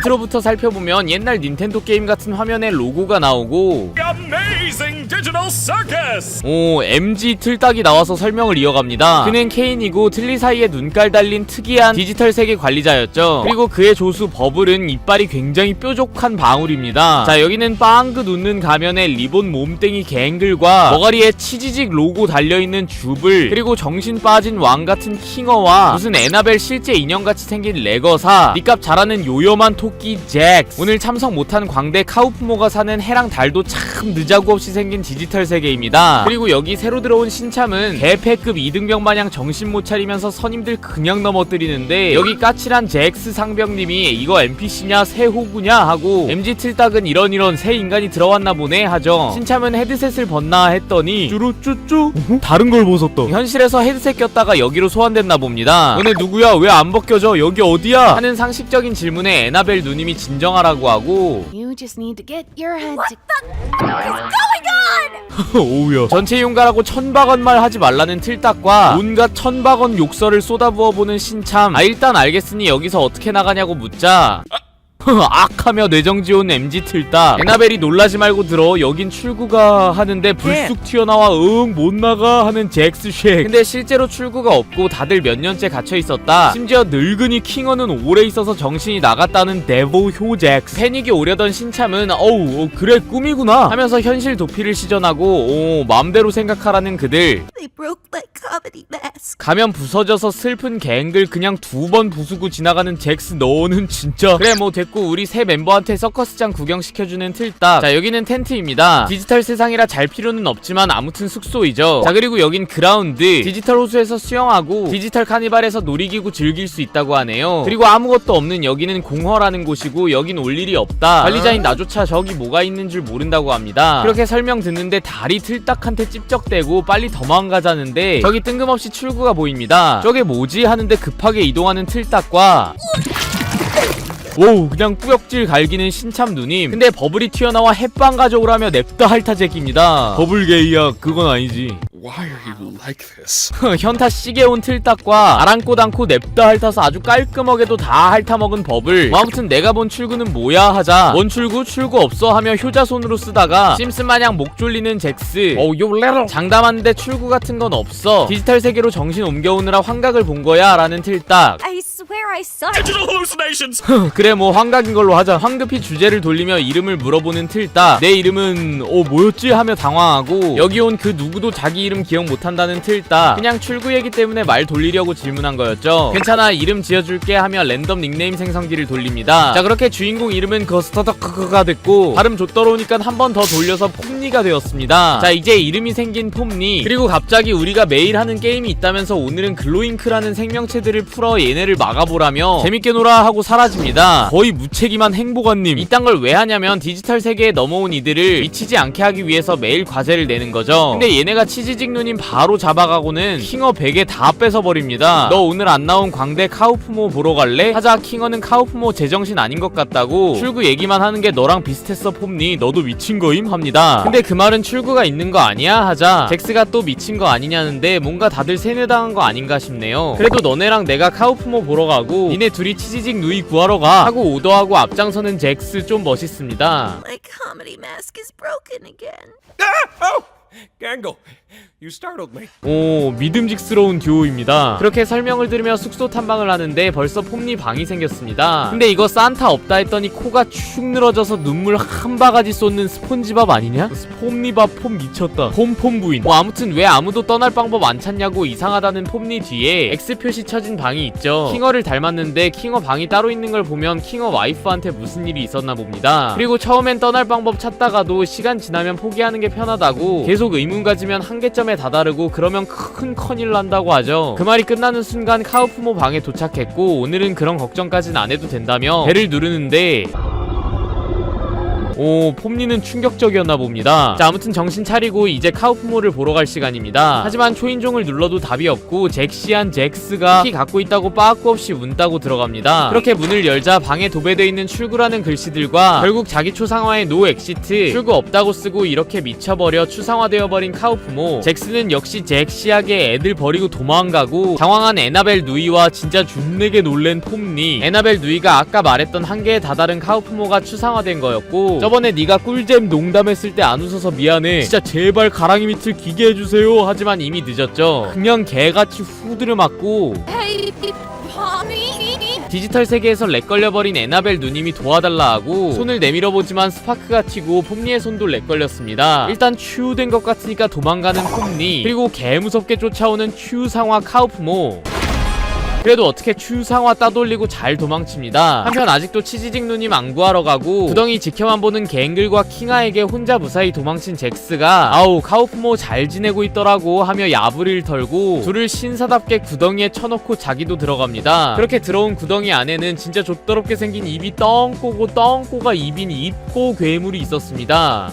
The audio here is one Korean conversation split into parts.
인트로부터 살펴보면 옛날 닌텐도 게임 같은 화면에 로고가 나오고 MG 틀딱이 나와서 설명을 이어갑니다. 그는 케인이고 틀니 사이에 눈깔 달린 특이한 디지털 세계 관리자였죠. 그리고 그의 조수 버블은 이빨이 굉장히 뾰족한 방울입니다. 자, 여기는 빵긋 웃는 가면에 리본 몸땡이 갱글과 머가리에 치지직 로고 달려있는 주블, 그리고 정신 빠진 왕 같은 킹어와 무슨 에나벨 실제 인형같이 생긴 레거사, 니값 잘하는 요염한 토끼 잭스, 오늘 참석 못한 광대 카우프모가 사는 해랑 달도 참 느자구 없이 생긴 디지털 세계입니다. 그리고 여기 새로 들어온 신참은 개패급 이등병 마냥 정신 못 차리면서 선임들 그냥 넘어뜨리는데, 여기 까칠한 잭스 상병님이 이거 NPC냐 새 호구냐 하고 MG 틀딱은 이런 새 인간이 들어왔나 보네 하죠. 신참은 헤드셋을 벗나 했더니 쭈루쭈쭈 다른 걸 벗었다. 현실에서 헤드셋 꼈다가 여기로 소환됐나 봅니다. 너네 누구야? 왜 안 벗겨져? 여기 어디야? 하는 상식적인 질문에 에나벨 누님이 진정하라고 하고 You just need to get your head to... 오우야. 전체 용가라고 천박언말 하지 말라는 틀딱과 온갖 천박언 욕설을 쏟아부어보는 신참. 일단 알겠으니 여기서 어떻게 나가냐고 묻자 악하며 뇌정지온 MG 틀딱. 에나벨이 놀라지 말고 들어, 여긴 출구가 하는데 불쑥 튀어나와 응 못 나가 하는 잭스 쉑. 근데 실제로 출구가 없고 다들 몇 년째 갇혀 있었다. 심지어 늙은이 킹어는 오래 있어서 정신이 나갔다는 데보 효 잭스. 패닉이 오려던 신참은 어우 그래 꿈이구나 하면서 현실 도피를 시전하고 맘대로 생각하라는 그들. They broke my comedy mask. 가면 부서져서 슬픈 갱글 그냥 2번 부수고 지나가는 잭스. 너는 진짜 그래 뭐 됐고, 우리 새 멤버한테 서커스장 구경시켜주는 틀딱. 자, 여기는 텐트입니다. 디지털 세상이라 잘 필요는 없지만 아무튼 숙소이죠. 자, 그리고 여긴 그라운드. 디지털 호수에서 수영하고 디지털 카니발에서 놀이기구 즐길 수 있다고 하네요. 그리고 아무것도 없는 여기는 공허라는 곳이고 여긴 올 일이 없다. 관리자인 나조차 저기 뭐가 있는 줄 모른다고 합니다. 그렇게 설명 듣는데 다리 틀딱한테 찝적대고 빨리 도망가자는데 저기 뜬금없이 출구가 보입니다. 저게 뭐지? 하는데 급하게 이동하는 틀딱과 오우 그냥 꾸역질 갈기는 신참 누님. 근데 버블이 튀어나와 햇빵 가져오라며 냅다 핥아제끼입니다. 버블게이야, 그건 아니지. Why are you like this? 현타 시계 온 틀딱과 아랑곳 않고 냅다 핥아서 아주 깔끔하게도 다 핥아먹은 버블. 아무튼 내가 본 출구는 뭐야 하자 뭔 출구? 출구 없어 하며 효자손으로 쓰다가 심슨마냥 목 졸리는 잭스. 장담하는데 출구 같은 건 없어. 디지털 세계로 정신 옮겨오느라 환각을 본 거야 라는 틀딱. I swear I saw it. Digital hallucinations! 그래 뭐 환각인 걸로 하자. 황급히 주제를 돌리며 이름을 물어보는 틀딱. 내 이름은 뭐였지? 하며 당황하고 여기 온 그 누구도 자기 이름 기억 못한다는 틀딱. 그냥 출구 얘기 때문에 말 돌리려고 질문한 거였죠. 괜찮아 이름 지어줄게 하며 랜덤 닉네임 생성기를 돌립니다. 자, 그렇게 주인공 이름은 거스터더크가 됐고 발음 좆더러우니까 한 번 더 돌려서 폼니가 되었습니다. 자, 이제 이름이 생긴 폼니. 그리고 갑자기 우리가 매일 하는 게임이 있다면서 오늘은 글로잉크라는 생명체들을 풀어 얘네를 막아보라며 재밌게 놀아 하고 사라집니다. 거의 무책임한 행보관님. 이딴 걸 왜 하냐면 디지털 세계에 넘어온 이들을 미치지 않게 하기 위해서 매일 과제를 내는 거죠. 근데 얘네가 치지직 누님 바로 잡아가고는 킹어 베개 다 뺏어버립니다. 너 오늘 안 나온 광대 카우프모 보러 갈래? 하자 킹어는 카우프모 제정신 아닌 것 같다고 출구 얘기만 하는 게 너랑 비슷했어 폼니. 너도 미친 거임? 합니다. 근데 그 말은 출구가 있는 거 아니야? 하자 잭스가 또 미친 거 아니냐는데 뭔가 다들 세뇌당한 거 아닌가 싶네요. 그래도 너네랑 내가 카우프모 보러 가고 니네 둘이 치지직 누이 구하러 가 하고 오더하고 앞장서는 잭스. 좀 멋있습니다. My comedy mask is broken again. Gangle, you startled me. 오 믿음직스러운 듀오입니다. 그렇게 설명을 들으며 숙소 탐방을 하는데 벌써 폼니 방이 생겼습니다. 근데 이거 산타 없다 했더니 코가 축 늘어져서 눈물 한 바가지 쏟는 스폰지밥 아니냐? 폼니밥 폼 미쳤다. 폼 부인. 뭐 아무튼 왜 아무도 떠날 방법 안 찾냐고 이상하다는 폼니 뒤에 X 표시 쳐진 방이 있죠. 킹어를 닮았는데 킹어 방이 따로 있는 걸 보면 킹어 와이프한테 무슨 일이 있었나 봅니다. 그리고 처음엔 떠날 방법 찾다가도 시간 지나면 포기하는 게 편하다고 계속 의문 가지면 한계점에 다다르고 그러면 큰 큰일 난다고 하죠. 그 말이 끝나는 순간 카우프모 방에 도착했고 오늘은 그런 걱정까진 안 해도 된다며 배를 누르는데 오, 폼니는 충격적이었나 봅니다. 자, 아무튼 정신 차리고 이제 카우프모를 보러 갈 시간입니다. 하지만 초인종을 눌러도 답이 없고 잭시한 잭스가 키 갖고 있다고 빠꾸 없이 문따고 들어갑니다. 그렇게 문을 열자 방에 도배되어 있는 출구라는 글씨들과 결국 자기 초상화에 노 엑시트, 출구 없다고 쓰고 이렇게 미쳐버려 추상화되어버린 카우프모. 잭스는 역시 잭시하게 애들 버리고 도망가고 당황한 에나벨 누이와 진짜 준내게 놀랜 폼니. 에나벨 누이가 아까 말했던 한계에 다다른 카우프모가 추상화된 거였고, 저번에 네가 꿀잼 농담했을 때 안 웃어서 미안해, 진짜 제발 가랑이 밑을 기게 해주세요 하지만 이미 늦었죠. 그냥 개같이 후드를 맞고 Hey, mommy. 디지털 세계에서 렉 걸려버린 에나벨 누님이 도와달라 하고 손을 내밀어보지만 스파크가 튀고 폼니의 손도 렉 걸렸습니다. 일단 추된 것 같으니까 도망가는 폼니, 그리고 개무섭게 쫓아오는 추상화 카우프모. 그래도 어떻게 추상화 따돌리고 잘 도망칩니다. 한편 아직도 치지직 누님 안 구하러 가고 구덩이 지켜만 보는 갱글과 킹아에게 혼자 무사히 도망친 잭스가 아우 카우프모 잘 지내고 있더라고 하며 야부리를 털고 둘을 신사답게 구덩이에 쳐놓고 자기도 들어갑니다. 그렇게 들어온 구덩이 안에는 진짜 좆더럽게 생긴 입이 떵꼬고 떵꼬가 입인 입고 괴물이 있었습니다.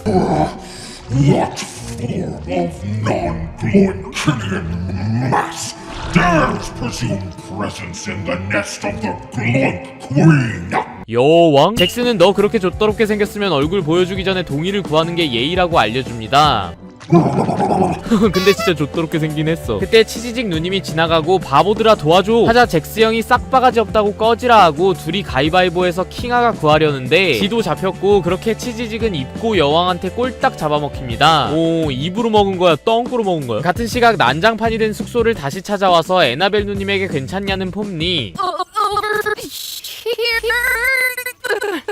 What form of non-glowing killing mass dares presume presence in the nest of the glowing queen? 여왕? 잭스는 너 그렇게 좆더럽게 생겼으면 얼굴 보여주기 전에 동의를 구하는 게 예의라고 알려줍니다. 근데 진짜 좆더럽게 생긴 했어. 그때 치지직 누님이 지나가고 바보들아 도와줘 하자 잭스 형이 싹바가지 없다고 꺼지라 하고 둘이 가위바위보해서 킹아가 구하려는데 지도 잡혔고, 그렇게 치지직은 입고 여왕한테 꼴딱 잡아먹힙니다. 오, 입으로 먹은 거야 똥꼬로 먹은 거야? 같은 시각 난장판이 된 숙소를 다시 찾아와서 에나벨 누님에게 괜찮냐는 폼니.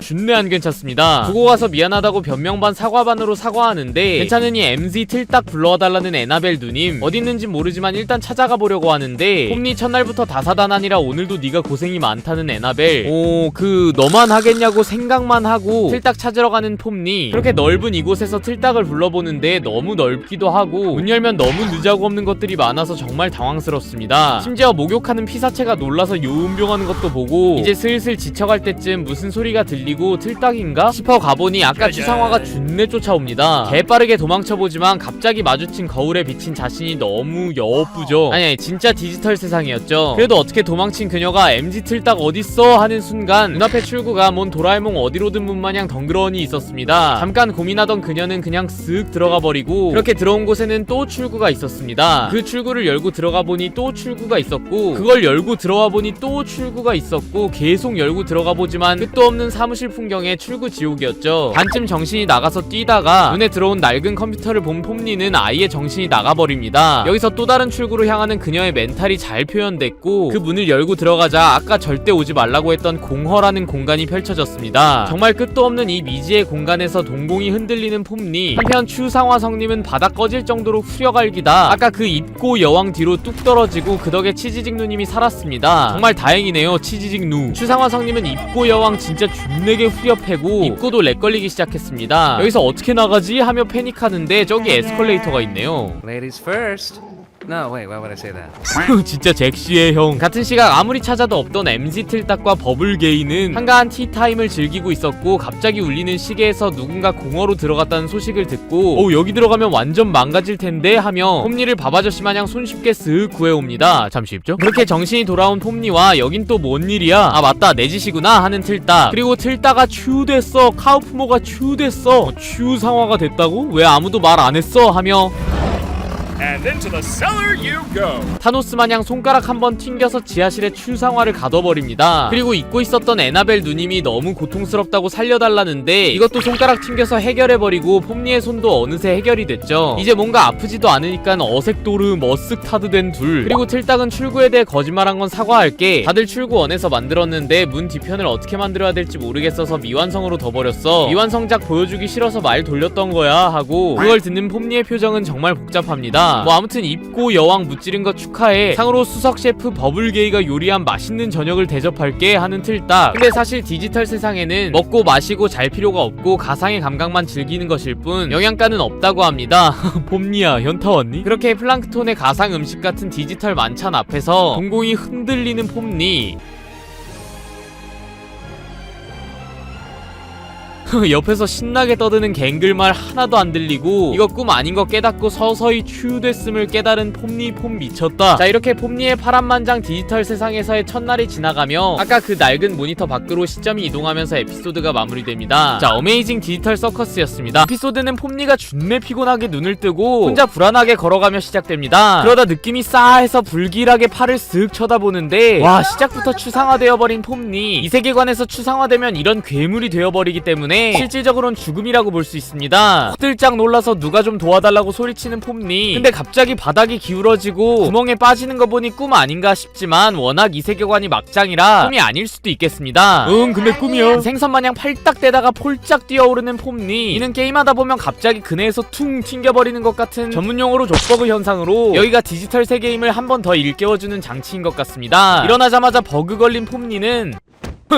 준내 안 괜찮습니다. 두고 가서 미안하다고 변명반 사과반으로 사과하는데 괜찮으니 MZ 틀딱 불러와달라는 에나벨 누님. 어딨는진 모르지만 일단 찾아가 보려고 하는데 폼니 첫날부터 다사다난이라 오늘도 네가 고생이 많다는 에나벨. 오, 너만 하겠냐고 생각만 하고 틀딱 찾으러 가는 폼니. 그렇게 넓은 이곳에서 틀딱을 불러보는데 너무 넓기도 하고 문 열면 너무 느자고 없는 것들이 많아서 정말 당황스럽습니다. 심지어 목욕하는 피사체가 놀라서 요음병하는 것도 보고 이제 슬슬 지쳐갈 때쯤 무슨 소리가 들리고 틀딱인가 싶어 가보니 아까 추상화가 준내 쫓아옵니다. 개빠르게 도망쳐보지만 갑자기 마주친 거울에 비친 자신이 너무 여쁘죠. 아니 진짜 디지털 세상이었죠. 그래도 어떻게 도망친 그녀가 MZ 틀딱 어딨어 하는 순간 눈앞에 출구가 뭔 도라에몽 어디로든 문 마냥 덩그러니 있었습니다. 잠깐 고민하던 그녀는 그냥 쓱 들어가 버리고, 그렇게 들어온 곳에는 또 출구가 있었습니다. 그 출구를 열고 들어가 보니 또 출구가 있었고, 그걸 열고 들어와 보니 또 출구가 있었고, 계속 열고 들어가 보지만 끝도 없는 사무실 풍경에 출구 지옥이었죠. 반쯤 정신이 나가서 뛰다가 눈에 들어온 낡은 컴퓨터를 본 폼니는 아예 정신이 나가버립니다. 여기서 또 다른 출구로 향하는 그녀의 멘탈이 잘 표현됐고, 그 문을 열고 들어가자 아까 절대 오지 말라고 했던 공허라는 공간이 펼쳐졌습니다. 정말 끝도 없는 이 미지의 공간에서 동공이 흔들리는 폼니. 한편 추상화 성님은 바닥 꺼질 정도로 후려갈기다 아까 그 입고 여왕 뒤로 뚝 떨어지고 그 덕에 치지직 누님이 살았습니다. 정말 다행이네요 치지직 누. 추상화 성님은 입고 여왕 진짜 준내게 후려 패고 입고도 렉 걸리기 시작했습니다. 여기서 어떻게 나가지 하며 패닉하는데 저기 에스컬레이터가 있네요. Ladies first. No, wait, why would I say that? 진짜 잭시의 형. 같은 시각 아무리 찾아도 없던 MZ 틀딱과 버블게이는 한가한 티타임을 즐기고 있었고, 갑자기 울리는 시계에서 누군가 공허로 들어갔다는 소식을 듣고 여기 들어가면 완전 망가질 텐데 하며 폼니를 밥아저씨 마냥 손쉽게 쓱 구해옵니다. 잠시 입죠? 그렇게 정신이 돌아온 폼니와 여긴 또 뭔 일이야, 아 맞다 내 짓이구나 하는 틀딱. 그리고 틀딱아 추됐어, 카우프모가 추됐어. 추상화가 됐다고? 왜 아무도 말 안 했어 하며 And into the cellar you go. 타노스 마냥 손가락 한번 튕겨서 지하실에 추상화를 가둬버립니다. 그리고 잊고 있었던 에나벨 누님이 너무 고통스럽다고 살려달라는데 이것도 손가락 튕겨서 해결해버리고 폼니의 손도 어느새 해결이 됐죠. 이제 뭔가 아프지도 않으니까 어색도르 머쓱타드 된 둘. 그리고 틀딱은 출구에 대해 거짓말한 건 사과할게, 다들 출구 원에서 만들었는데 문 뒤편을 어떻게 만들어야 될지 모르겠어서 미완성으로 둬버렸어. 미완성작 보여주기 싫어서 말 돌렸던 거야 하고, 그걸 듣는 폼니의 표정은 정말 복잡합니다. 뭐 아무튼 입고 여왕 무찌른 거 축하해, 상으로 수석 셰프 버블게이가 요리한 맛있는 저녁을 대접할게 하는 틀딱. 근데 사실 디지털 세상에는 먹고 마시고 잘 필요가 없고 가상의 감각만 즐기는 것일 뿐 영양가는 없다고 합니다. 봄니야 현타 왔니? 그렇게 플랑크톤의 가상 음식 같은 디지털 만찬 앞에서 동공이 흔들리는 폼니. 옆에서 신나게 떠드는 갱글 말 하나도 안 들리고 이거 꿈 아닌 거 깨닫고 서서히 추유됐음을 깨달은 폼니 폼 미쳤다. 자, 이렇게 폼니의 파란만장 디지털 세상에서의 첫날이 지나가며 아까 그 낡은 모니터 밖으로 시점이 이동하면서 에피소드가 마무리됩니다. 자, 어메이징 디지털 서커스였습니다. 에피소드는 폼니가 준내 피곤하게 눈을 뜨고 혼자 불안하게 걸어가며 시작됩니다. 그러다 느낌이 싸해서 불길하게 팔을 쓱 쳐다보는데 와, 시작부터 추상화되어버린 폼니. 이 세계관에서 추상화되면 이런 괴물이 되어버리기 때문에 실질적으로는 죽음이라고 볼 수 있습니다. 호들짝 놀라서 누가 좀 도와달라고 소리치는 폼니. 근데 갑자기 바닥이 기울어지고 구멍에 빠지는 거 보니 꿈 아닌가 싶지만 워낙 이 세계관이 막장이라 꿈이 아닐 수도 있겠습니다. 근데 꿈이야. 생선마냥 팔딱대다가 폴짝 뛰어오르는 폼니. 이는 게임하다 보면 갑자기 그네에서 퉁 튕겨버리는 것 같은 전문용어로 족버그 현상으로 여기가 디지털 세계임을 한 번 더 일깨워주는 장치인 것 같습니다. 일어나자마자 버그 걸린 폼니는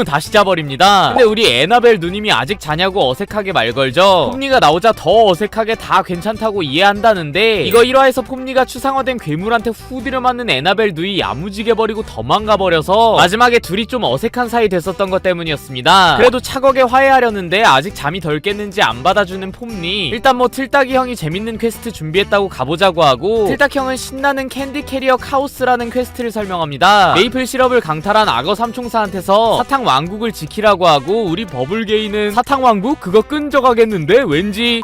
다시 자버립니다. 근데 우리 에나벨 누님이 아직 자냐고 어색하게 말 걸죠. 폼니가 나오자 더 어색하게 다 괜찮다고 이해한다는데 이거 1화에서 폼니가 추상화된 괴물한테 후드려 맞는 에나벨 누이 야무지게 버리고 도망가버려서 마지막에 둘이 좀 어색한 사이 됐었던 것 때문이었습니다. 그래도 차겁게 화해하려는데 아직 잠이 덜 깼는지 안 받아주는 폼니. 일단 뭐 틀딱이 형이 재밌는 퀘스트 준비했다고 가보자고 하고 틀딱 형은 신나는 캔디 캐리어 카오스라는 퀘스트를 설명합니다. 메이플 시럽을 강탈한 악어 삼총사한테서 사탕 왕국을 지키라고 하고 우리 버블게이는 사탕 왕국? 그거 끈적하겠는데? 왠지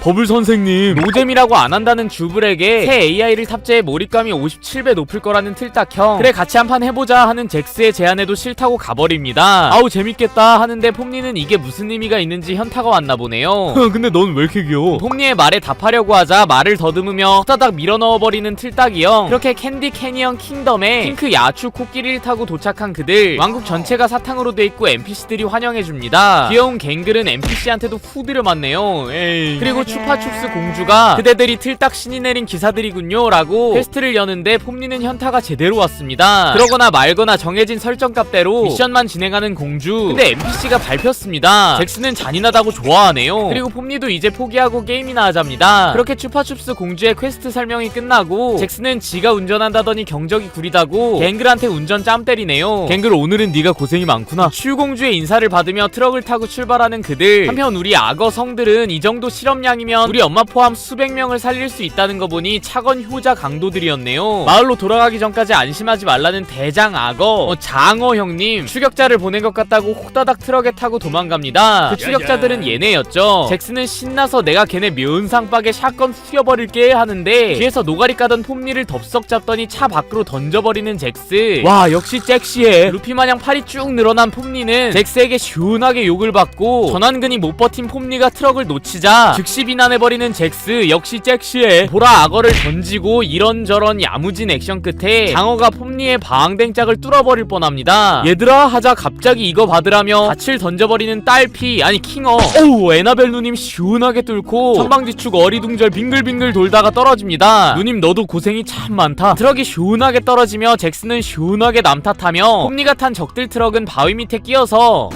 버블 선생님. 노잼이라고 안 한다는 주블에게 새 AI를 탑재해 몰입감이 57배 높을 거라는 틀딱형. 그래 같이 한판 해보자 하는 잭스의 제안에도 싫다고 가버립니다. 아우 재밌겠다 하는데 폼니는 이게 무슨 의미가 있는지 현타가 왔나 보네요. 근데 넌 왜 이렇게 귀여워? 폼니의 말에 답하려고 하자 말을 더듬으며 후다닥 밀어넣어버리는 틀딱이 형. 그렇게 캔디 캐니언 킹덤에 핑크 야추 코끼리를 타고 도착한 그들. 왕국 전체가 사탕으로 돼 있고 NPC들이 환영해줍니다. 귀여운 갱글은 NPC한테도 후드려 맞네요. 에이. 그리고 추파춥스 공주가 그대들이 틀딱 신이 내린 기사들이군요 라고 퀘스트를 여는데 폼니는 현타가 제대로 왔습니다. 그러거나 말거나 정해진 설정값대로 미션만 진행하는 공주. 근데 NPC가 밟혔습니다. 잭스는 잔인하다고 좋아하네요. 그리고 폼니도 이제 포기하고 게임이나 하잡니다. 그렇게 추파춥스 공주의 퀘스트 설명이 끝나고 잭스는 지가 운전한다더니 경적이 구리다고 갱글한테 운전 짬 때리네요. 갱글 오늘은 네가 고생이 많구나. 추공주의 인사를 받으며 트럭을 타고 출발하는 그들. 한편 우리 악어 성들은 이 정도 실험량이면 우리 엄마 포함 수백 명을 살릴 수 있다는 거 보니 차건 효자 강도들이었네요. 마을로 돌아가기 전까지 안심하지 말라는 대장 악어 장어 형님. 추격자를 보낸 것 같다고 호다닥 트럭에 타고 도망갑니다. 그 추격자들은 얘네였죠. 잭스는 신나서 내가 걔네 면상박에 샷건 후려버릴게 하는데 뒤에서 노가리 까던 폼니를 덥석 잡더니 차 밖으로 던져버리는 잭스. 와 역시 잭시해. 루피마냥 팔이 쭉 늘어난 폼니는 잭스에게 시원하게 욕을 받고 전완근이 못 버틴 폼니가 트럭을 놓치자 즉시 비난해버리는 잭스. 역시 잭시해. 보라 악어를 던지고 이런저런 야무진 액션 끝에 장어가 폼니의 방댕짝을 뚫어버릴 뻔합니다. 얘들아 하자 갑자기 이거 받으라며 밭을 던져버리는 딸피 아니 킹어. 어우 에나벨 누님 시원하게 뚫고 선방지축 어리둥절 빙글빙글 돌다가 떨어집니다. 누님 너도 고생이 참 많다. 트럭이 시원하게 떨어지며 잭스는 시원하게 남 탓하며 폼니가 탄 적들 트럭은 바위 밑에 끼어서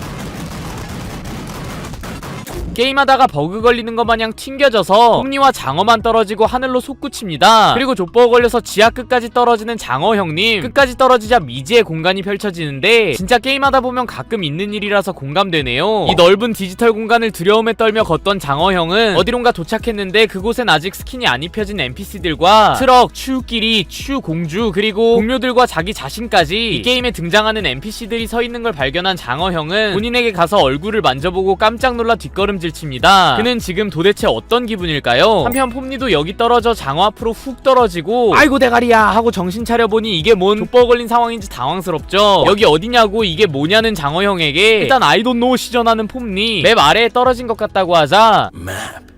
게임하다가 버그 걸리는 것 마냥 튕겨져서 폼니와 장어만 떨어지고 하늘로 솟구칩니다. 그리고 족버그 걸려서 지하 끝까지 떨어지는 장어 형님. 끝까지 떨어지자 미지의 공간이 펼쳐지는데 진짜 게임하다 보면 가끔 있는 일이라서 공감되네요. 이 넓은 디지털 공간을 두려움에 떨며 걷던 장어 형은 어디론가 도착했는데 그곳엔 아직 스킨이 안 입혀진 NPC들과 트럭, 추끼리, 추공주 그리고 동료들과 자기 자신까지 이 게임에 등장하는 NPC들이 서 있는 걸 발견한 장어 형은 본인에게 가서 얼굴을 만져보고 깜짝 놀라 뒷걸음질 칩니다. 그는 지금 도대체 어떤 기분일까요? 한편 폼니도 여기 떨어져 장어 앞으로 훅 떨어지고 아이고 대가리야 하고 정신 차려보니 이게 뭔 족버 걸린 상황인지 당황스럽죠. 여기 어디냐고 이게 뭐냐는 장어 형에게 일단 I don't know 시전하는 폼니. 맵 아래에 떨어진 것 같다고 하자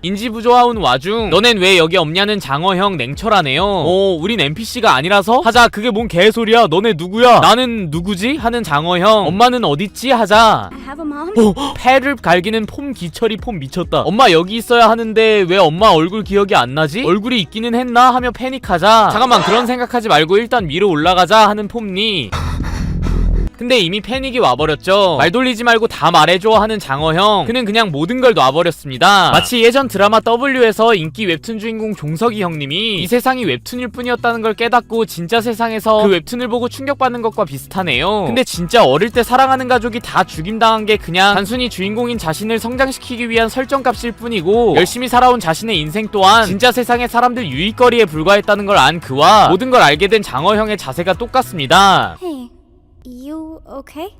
인지부조화운 와중 너넨 왜 여기 없냐는 장어 형 냉철하네요. 우린 NPC가 아니라서 하자. 그게 뭔 개소리야. 너네 누구야? 나는 누구지? 하는 장어 형. 엄마는 어딨지? 하자 I have a mom. 패를 갈기는 폼 기철이 폼 미쳤다. 엄마 여기 있어야 하는데 왜 엄마 얼굴 기억이 안 나지? 얼굴이 있기는 했나? 하며 패닉하자 잠깐만 그런 생각하지 말고 일단 위로 올라가자 하는 폼니. 근데 이미 패닉이 와버렸죠. 말 돌리지 말고 다 말해줘 하는 장어형. 그는 그냥 모든 걸 놔버렸습니다. 마치 예전 드라마 W에서 인기 웹툰 주인공 종석이 형님이 이 세상이 웹툰일 뿐이었다는 걸 깨닫고 진짜 세상에서 그 웹툰을 보고 충격받는 것과 비슷하네요. 근데 진짜 어릴 때 사랑하는 가족이 다 죽임당한 게 그냥 단순히 주인공인 자신을 성장시키기 위한 설정값일 뿐이고, 열심히 살아온 자신의 인생 또한 진짜 세상의 사람들 유익거리에 불과했다는 걸 안 그와 모든 걸 알게 된 장어형의 자세가 똑같습니다. Hey, you okay?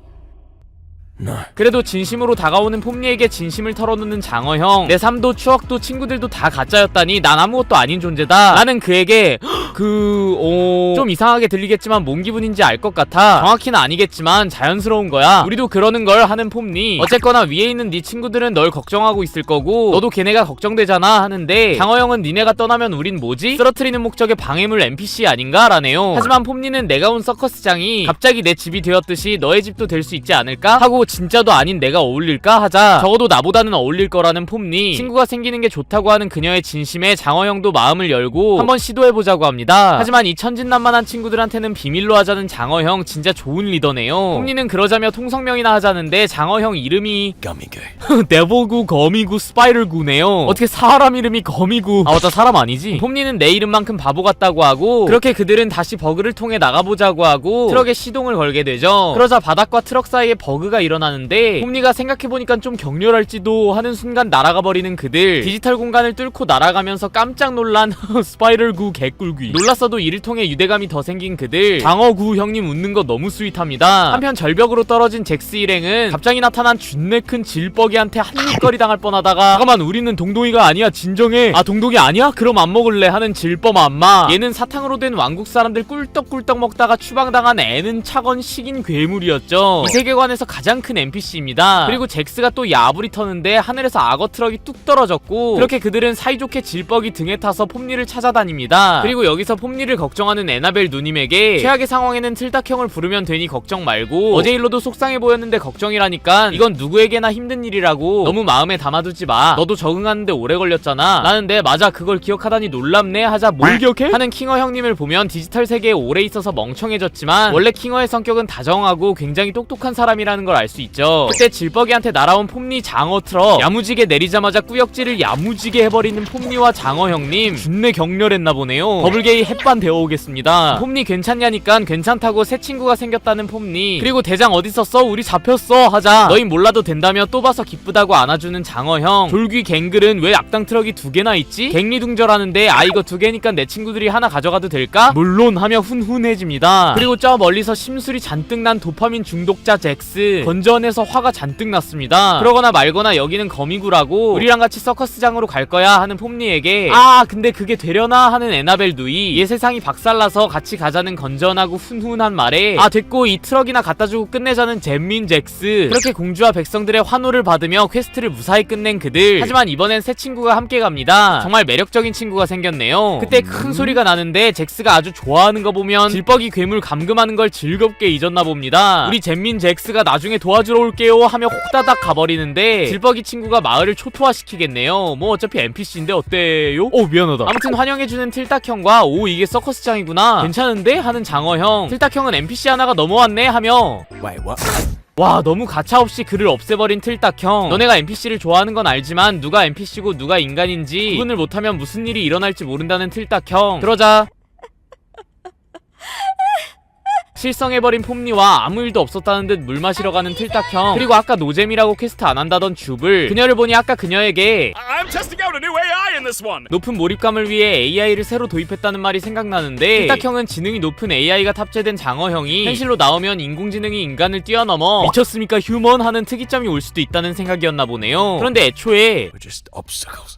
그래도 진심으로 다가오는 폼니에게 진심을 털어놓는 장어형. 내 삶도 추억도 친구들도 다 가짜였다니 난 아무것도 아닌 존재다. 나는 그에게 좀 이상하게 들리겠지만 뭔 기분인지 알 것 같아. 정확히는 아니겠지만 자연스러운 거야. 우리도 그러는 걸 하는 폼니. 어쨌거나 위에 있는 네 친구들은 널 걱정하고 있을 거고 너도 걔네가 걱정되잖아 하는데, 장어형은 니네가 떠나면 우린 뭐지? 쓰러트리는 목적의 방해물 NPC 아닌가? 라네요. 하지만 폼니는 내가 온 서커스장이 갑자기 내 집이 되었듯이 너의 집도 될 수 있지 않을까? 하고 진짜도 아닌 내가 어울릴까? 하자 적어도 나보다는 어울릴 거라는 폼니. 친구가 생기는 게 좋다고 하는 그녀의 진심에 장어형도 마음을 열고 한번 시도해보자고 합니다. 하지만 이 천진난만한 친구들한테는 비밀로 하자는 장어형 진짜 좋은 리더네요. 폼니는 그러자며 통성명이나 하자는데 장어형 이름이 데보구, 거미구, 스파이럴구네요. 어떻게 사람 이름이 거미구. 아 맞다, 사람 아니지. 폼니는 내 이름만큼 바보 같다고 하고, 그렇게 그들은 다시 버그를 통해 나가보자고 하고 트럭에 시동을 걸게 되죠. 그러자 바닥과 트럭 사이에 버그가 일어나는데, 폼니가 생각해보니까 좀 격렬할지도 하는 순간 날아가 버리는 그들. 디지털 공간을 뚫고 날아가면서 깜짝 놀란 스파이럴구 개꿀귀. 놀랐어도 이를 통해 유대감이 더 생긴 그들. 장어구 형님 웃는 거 너무 스윗합니다. 한편 절벽으로 떨어진 잭스 일행은 갑자기 나타난 준내 큰 질뻐기한테 한입거리 당할 뻔하다가, 잠깐만 우리는 동동이가 아니야 진정해. 아 동동이 아니야? 그럼 안 먹을래 하는 질뻔 맘마. 얘는 사탕으로 된 왕국 사람들 꿀떡꿀떡 먹다가 추방당한 애는 차건 식인 괴물이었죠. 이 세계관에서 가장 큰 NPC입니다. 그리고 잭스가 또 야부리 터는데 하늘에서 악어 트럭이 뚝 떨어졌고, 그렇게 그들은 사이좋게 질뻑이 등에 타서 폼니를 찾아다닙니다. 그리고 여기서 폼니를 걱정하는 에나벨 누님에게 최악의 상황에는 틀딱형을 부르면 되니 걱정 말고, 어제 일로도 속상해 보였는데 걱정이라니까 이건 누구에게나 힘든 일이라고 너무 마음에 담아두지 마. 너도 적응하는데 오래 걸렸잖아. 라는데 맞아 그걸 기억하다니 놀랍네 하자 뭘 기억해? 하는 킹어 형님을 보면 디지털 세계에 오래 있어서 멍청해졌지만 원래 킹어의 성격은 다정하고 굉장히 똑똑한 사람이라는 걸 알 수 있죠. 그때 질뻑이한테 날아온 폼니 장어 트럭 야무지게 내리자마자 꾸역질을 야무지게 해버리는 폼니와 장어 형님 준내 격렬했나 보네요. 더블게이 햇반 데워오겠습니다. 폼니 괜찮냐니까 괜찮다고 새 친구가 생겼다는 폼니. 그리고 대장 어딨었어? 우리 잡혔어 하자 너희 몰라도 된다며 또 봐서 기쁘다고 안아주는 장어형. 졸귀 갱글은 왜 악당 트럭이 2개나 있지? 갱리둥절하는데 아 이거 2개니까 내 친구들이 하나 가져가도 될까? 물론 하며 훈훈해집니다. 그리고 저 멀리서 심술이 잔뜩 난 도파민 중독자 잭스 건전해서 화가 잔뜩 났습니다. 그러거나 말거나 여기는 거미구라고 우리랑 같이 서커스장으로 갈 거야 하는 폼니에게 아 근데 그게 되려나 하는 에나벨 누이. 얘 세상이 박살나서 같이 가자는 건전하고 훈훈한 말에 아 됐고 이 트럭이나 갖다주고 끝내자는 잼민 잭스. 그렇게 공주와 백성들의 환호를 받으며 퀘스트를 무사히 끝낸 그들. 하지만 이번엔 새 친구가 함께 갑니다. 정말 매력적인 친구가 생겼네요. 그때 큰 소리가 나는데 잭스가 아주 좋아하는 거 보면 질뻑이 괴물 감금하는 걸 즐겁게 잊었나 봅니다. 우리 잼민 잭스가 나중에 도와주러 올게요 하며 혹다닥 가버리는데 질뻑이 친구가 마을을 초토화시키겠네요. 뭐 어차피 NPC인데 어때요? 미안하다. 아무튼 환영해주는 틀딱형과 오 이게 서커스장이구나 괜찮은데? 하는 장어형. 틀딱형은 NPC 하나가 넘어왔네 하며 와 너무 가차없이 그를 없애버린 틀딱형. 너네가 NPC를 좋아하는 건 알지만 누가 NPC고 누가 인간인지 구분을 못하면 무슨 일이 일어날지 모른다는 틀딱형. 그러자 실성해버린 폼니와 아무 일도 없었다는 듯 물 마시러 가는 틀딱형. 그리고 아까 노잼이라고 퀘스트 안 한다던 줍을. 그녀를 보니 아까 그녀에게 I'm testing out a new AI in this one. 높은 몰입감을 위해 AI를 새로 도입했다는 말이 생각나는데 틀딱형은 지능이 높은 AI가 탑재된 장어형이 현실로 나오면 인공지능이 인간을 뛰어넘어 미쳤습니까 휴먼 하는 특이점이 올 수도 있다는 생각이었나 보네요. 그런데 애초에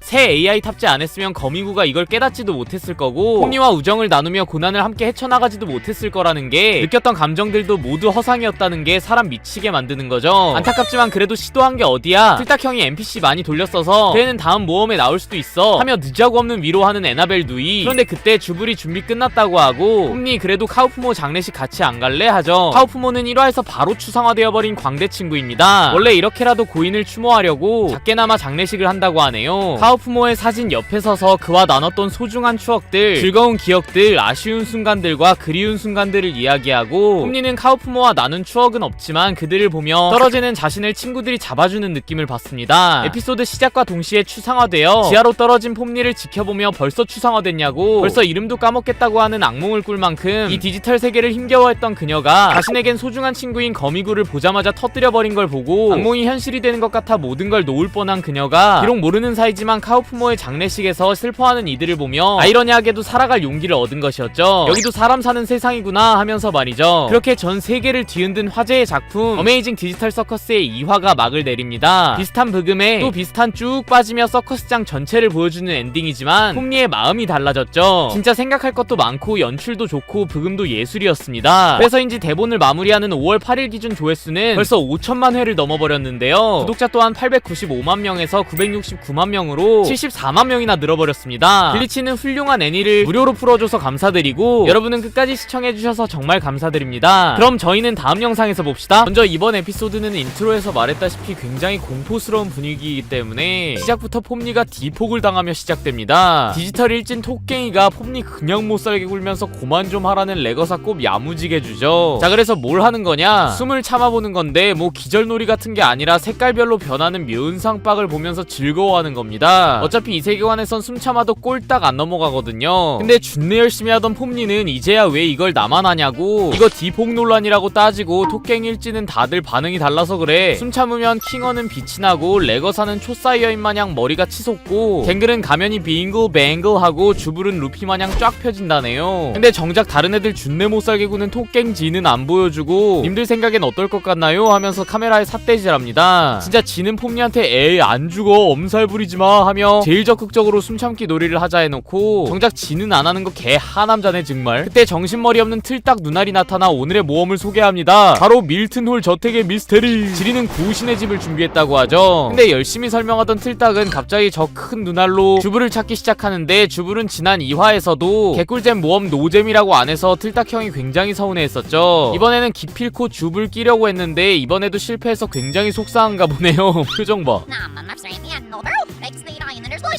새 AI 탑재 안 했으면 거미구가 이걸 깨닫지도 못했을 거고 폼니와 우정을 나누며 고난을 함께 헤쳐나가지도 못했을 거라는 게 느꼈던 감정들도 모두 허상이었다는 게 사람 미치게 만드는 거죠. 안타깝지만 그래도 시도한 게 어디야. 틀딱형이 NPC 많이 돌렸어서 그애는 다음 모험에 나올 수도 있어 하며 늦자고 없는 위로하는 에나벨 누이. 그런데 그때 주불이 준비 끝났다고 하고 폼니 그래도 카우프모 장례식 같이 안 갈래? 하죠. 카우프모는 1화에서 바로 추상화되어버린 광대 친구입니다. 원래 이렇게라도 고인을 추모하려고 작게나마 장례식을 한다고 하네요. 카우프모의 사진 옆에 서서 그와 나눴던 소중한 추억들, 즐거운 기억들, 아쉬운 순간들과 그리운 순간들을 이야기하고 이야기하고, 폼니는 카우프모와 나눈 추억은 없지만 그들을 보며 떨어지는 자신을 친구들이 잡아주는 느낌을 받습니다. 에피소드 시작과 동시에 추상화되어 지하로 떨어진 폼니를 지켜보며 벌써 추상화됐냐고, 벌써 이름도 까먹겠다고 하는 악몽을 꿀 만큼 이 디지털 세계를 힘겨워했던 그녀가 자신에겐 소중한 친구인 거미굴을 보자마자 터뜨려버린 걸 보고 악몽이 현실이 되는 것 같아 모든 걸 놓을 뻔한 그녀가 비록 모르는 사이지만 카우프모의 장례식에서 슬퍼하는 이들을 보며 아이러니하게도 살아갈 용기를 얻은 것이었죠. 여기도 사람 사는 세상이구나 하면서 말이죠. 그렇게 전 세계를 뒤흔든 화제의 작품 어메이징 디지털 서커스의 2화가 막을 내립니다. 비슷한 브금에 또 비슷한 쭉 빠지며 서커스장 전체를 보여주는 엔딩이지만 폼니의 마음이 달라졌죠. 진짜 생각할 것도 많고 연출도 좋고 브금도 예술이었습니다. 그래서인지 대본을 마무리하는 5월 8일 기준 조회수는 벌써 5천만 회를 넘어버렸는데요. 구독자 또한 895만 명에서 969만 명으로 74만 명이나 늘어버렸습니다. 블리치는 훌륭한 애니를 무료로 풀어줘서 감사드리고 여러분은 끝까지 시청해주셔서 정말 감사드립니다. 그럼 저희는 다음 영상에서 봅시다. 먼저 이번 에피소드는 인트로에서 말했다시피 굉장히 공포스러운 분위기이기 때문에 시작부터 폼니가 디폭을 당하며 시작됩니다. 디지털 일진 톡갱이가 폼니 그냥 못살게 굴면서 고만 좀 하라는 레거사 꼽 야무지게 주죠. 자, 그래서 뭘 하는 거냐? 숨을 참아보는 건데 뭐 기절놀이 같은 게 아니라 색깔별로 변하는 묘은상박을 보면서 즐거워하는 겁니다. 어차피 이 세계관에선 숨 참아도 꼴딱 안 넘어가거든요. 근데 준내 열심히 하던 폼니는 이제야 왜 이걸 나만 하냐고, 이거 디폭 논란이라고 따지고 톡갱 일지는 다들 반응이 달라서 그래. 숨 참으면 킹어는 빛이 나고 레거사는 초사이어인 마냥 머리가 치솟고 갱글은 가면이 빙글뱅글하고 주불은 루피 마냥 쫙 펴진다네요. 근데 정작 다른 애들 준내 못살게 구는 톡갱 지는 안 보여주고 님들 생각엔 어떨 것 같나요? 하면서 카메라에 삿대질합니다. 진짜 지는 폼니한테 에이 안 죽어 엄살 부리지마 하며 제일 적극적으로 숨참기 놀이를 하자 해놓고 정작 지는 안 하는 거 개 하남자네 정말. 그때 정신머리 없는 틀딱 누나리 나타나 오늘의 모험을 소개합니다. 바로 밀튼홀 저택의 미스테리. 지리는 고신의 집을 준비했다고 하죠. 근데 열심히 설명하던 틀딱은 갑자기 저 큰 눈알로 주불을 찾기 시작하는데 주불은 지난 2화에서도 개꿀잼 모험 노잼이라고 안 해서 틀딱 형이 굉장히 서운해했었죠. 이번에는 기필코 주불 끼려고 했는데 이번에도 실패해서 굉장히 속상한가 보네요. 표정 봐.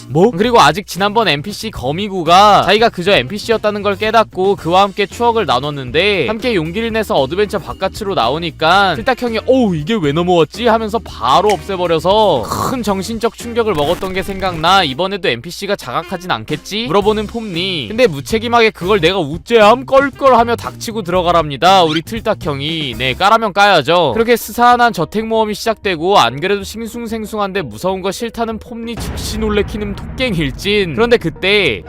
뭐? 그리고 아직 지난번 NPC 거미구가 자기가 그저 NPC였다는 걸 깨닫고 그와 함께 추억을 나눴는데 함께 용기를 내서 어드벤처 바깥으로 나오니까 틀딱형이 어우 이게 왜 넘어왔지? 하면서 바로 없애버려서 큰 정신적 충격을 먹었던 게 생각나 이번에도 NPC가 자각하진 않겠지? 물어보는 폼니. 근데 무책임하게 그걸 내가 우째함 껄껄하며 닥치고 들어가랍니다. 우리 틀딱형이. 네, 까라면 까야죠. 그렇게 스산한 저택모험이 시작되고 안 그래도 싱숭생숭한데 무서운 거 싫다는 폼니 즉시 놀래키는 톡갱 일진. 그런데 그때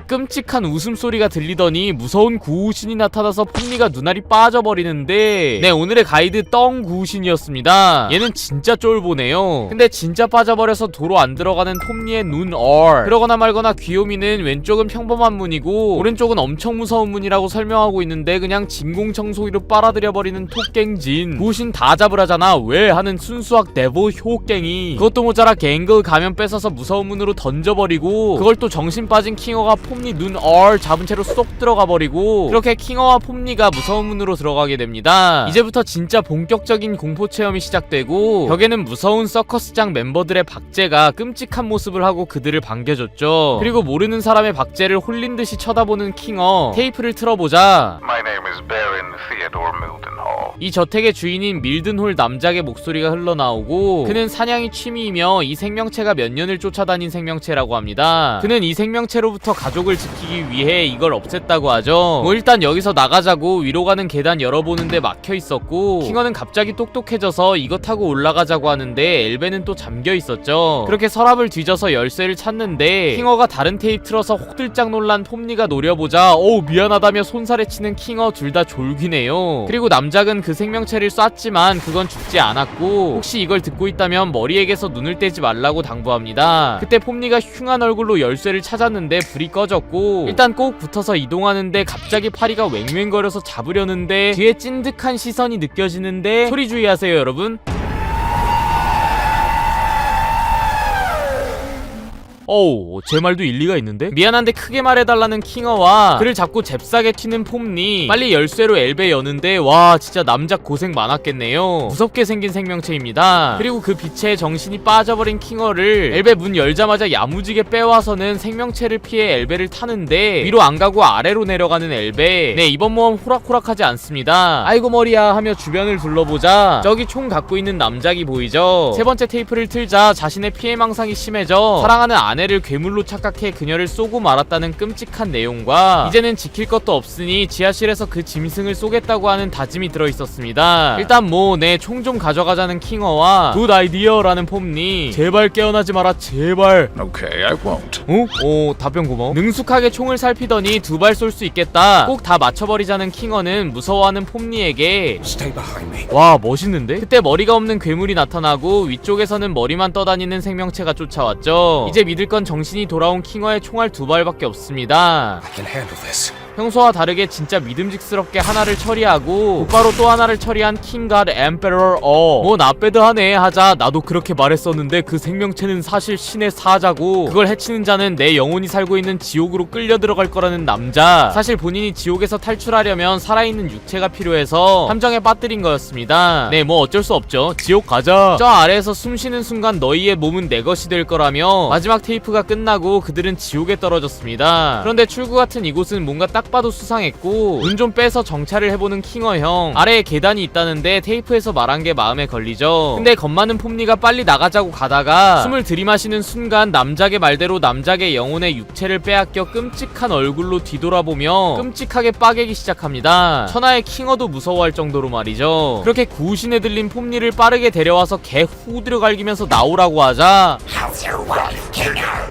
끔찍한 웃음소리가 들리더니 무서운 구우신이 나타나서 폼니가 눈알이 빠져버리는데 네, 오늘의 가이드 떵 구우신이었습니다. 얘는 진짜 쫄보네요. 근데 진짜 빠져버려서 도로 안 들어가는 폼니의 눈 그러거나 말거나 귀요미는 왼쪽은 평범한 문이고 오른쪽은 엄청 무서운 문이라고 설명하고 있는데 그냥 진공청소기로 빨아들여버리는 톡갱진. 구우신 다 잡으라잖아 왜 하는 순수학 데보 효갱이. 그것도 모자라 갱글 가면 뺏어서 무서운 문으로 던져버리고 그걸 또 정신 빠진 킹어가 폼니 눈 잡은 채로 쏙 들어가 버리고 그렇게 킹어와 폼니가 무서운 문으로 들어가게 됩니다. 이제부터 진짜 본격적인 공포 체험이 시작되고 벽에는 무서운 서커스장 멤버들의 박제가 끔찍한 모습을 하고 그들을 반겨줬죠. 그리고 모르는 사람의 박제를 홀린 듯이 쳐다보는 킹어. 테이프를 틀어보자 My name is Baron Theodore Mildenhall. 이 저택의 주인인 밀든홀 남작의 목소리가 흘러나오고 그는 사냥이 취미이며 이 생명체가 몇 년을 쫓아다닌 생명체라고 합니다. 그는 이 생명체로부터 가족을 지키기 위해 이걸 없앴다고 하죠. 뭐 일단 여기서 나가자고 위로 가는 계단 열어보는데 막혀있었고 킹어는 갑자기 똑똑해져서 이거 타고 올라가자고 하는데 엘베는 또 잠겨있었죠. 그렇게 서랍을 뒤져서 열쇠를 찾는데 킹어가 다른 테이프 틀어서 혹들짝 놀란 폼니가 노려보자 어우 미안하다며 손살에 치는 킹어. 둘 다 졸귀네요. 그리고 남작은 그 생명체를 쐈지만 그건 죽지 않았고 혹시 이걸 듣고 있다면 머리에게서 눈을 떼지 말라고 당부합니다. 그때 폼니가 흉한 얼굴로 열쇠를 찾았는데 불이 꺼졌고 일단 꼭 붙어서 이동하는데 갑자기 파리가 웽웽거려서 잡으려는데 뒤에 찐득한 시선이 느껴지는데 소리 주의하세요 여러분. 어우, 제 말도 일리가 있는데? 미안한데 크게 말해달라는 킹어와 그를 잡고 잽싸게 튀는 폼니, 빨리 열쇠로 엘베 여는데 와 진짜 남작 고생 많았겠네요. 무섭게 생긴 생명체입니다. 그리고 그 빛에 정신이 빠져버린 킹어를 엘베 문 열자마자 야무지게 빼와서는 생명체를 피해 엘베를 타는데 위로 안 가고 아래로 내려가는 엘베. 네, 이번 모험 호락호락하지 않습니다. 아이고 머리야 하며 주변을 둘러보자 저기 총 갖고 있는 남작이 보이죠. 세 번째 테이프를 틀자 자신의 피해망상이 심해져 사랑하는 아내를 괴물로 착각해 그녀를 쏘고 말았다는 끔찍한 내용과 이제는 지킬 것도 없으니 지하실에서 그 짐승을 쏘겠다고 하는 다짐이 들어있었습니다. 일단 뭐 내 총 좀 가져가자는 킹어와 굿 아이디어라는 폼니, 제발 깨어나지 마라 제발. Okay, I won't. 오 답변 고마워. 능숙하게 총을 살피더니 두 발 쏠 수 있겠다, 꼭 다 맞춰버리자는 킹어는 무서워하는 폼니에게 Stay behind me. 와 멋있는데? 그때 머리가 없는 괴물이 나타나고 위쪽에서는 머리만 떠다니는 생명체가 쫓아왔죠. 이제 믿을 건 정신이 돌아온 킹어의 총알 두 발밖에 없습니다. I can handle this. 평소와 다르게 진짜 믿음직스럽게 하나를 처리하고 곧바로 또 하나를 처리한 킹갓 엠페러. 뭐 나배드하네 하자 나도 그렇게 말했었는데 그 생명체는 사실 신의 사자고 그걸 해치는 자는 내 영혼이 살고 있는 지옥으로 끌려 들어갈 거라는 남자. 사실 본인이 지옥에서 탈출하려면 살아있는 육체가 필요해서 함정에 빠뜨린 거였습니다. 네, 뭐 어쩔 수 없죠. 지옥 가자. 저 아래에서 숨 쉬는 순간 너희의 몸은 내 것이 될 거라며 마지막 테이프가 끝나고 그들은 지옥에 떨어졌습니다. 그런데 출구 같은 이곳은 뭔가 딱 봐도 수상했고 눈 좀 빼서 정찰을 해보는 킹어 형, 아래에 계단이 있다는데 테이프에서 말한 게 마음에 걸리죠. 근데 겁 많은 폼니가 빨리 나가자고 가다가 숨을 들이마시는 순간 남작의 말대로 남작의 영혼의 육체를 빼앗겨 끔찍한 얼굴로 뒤돌아보며 끔찍하게 빠개기 시작합니다. 천하의 킹어도 무서워할 정도로 말이죠. 그렇게 구우신에 들린 폼니를 빠르게 데려와서 개 후드려 갈기면서 나오라고 하자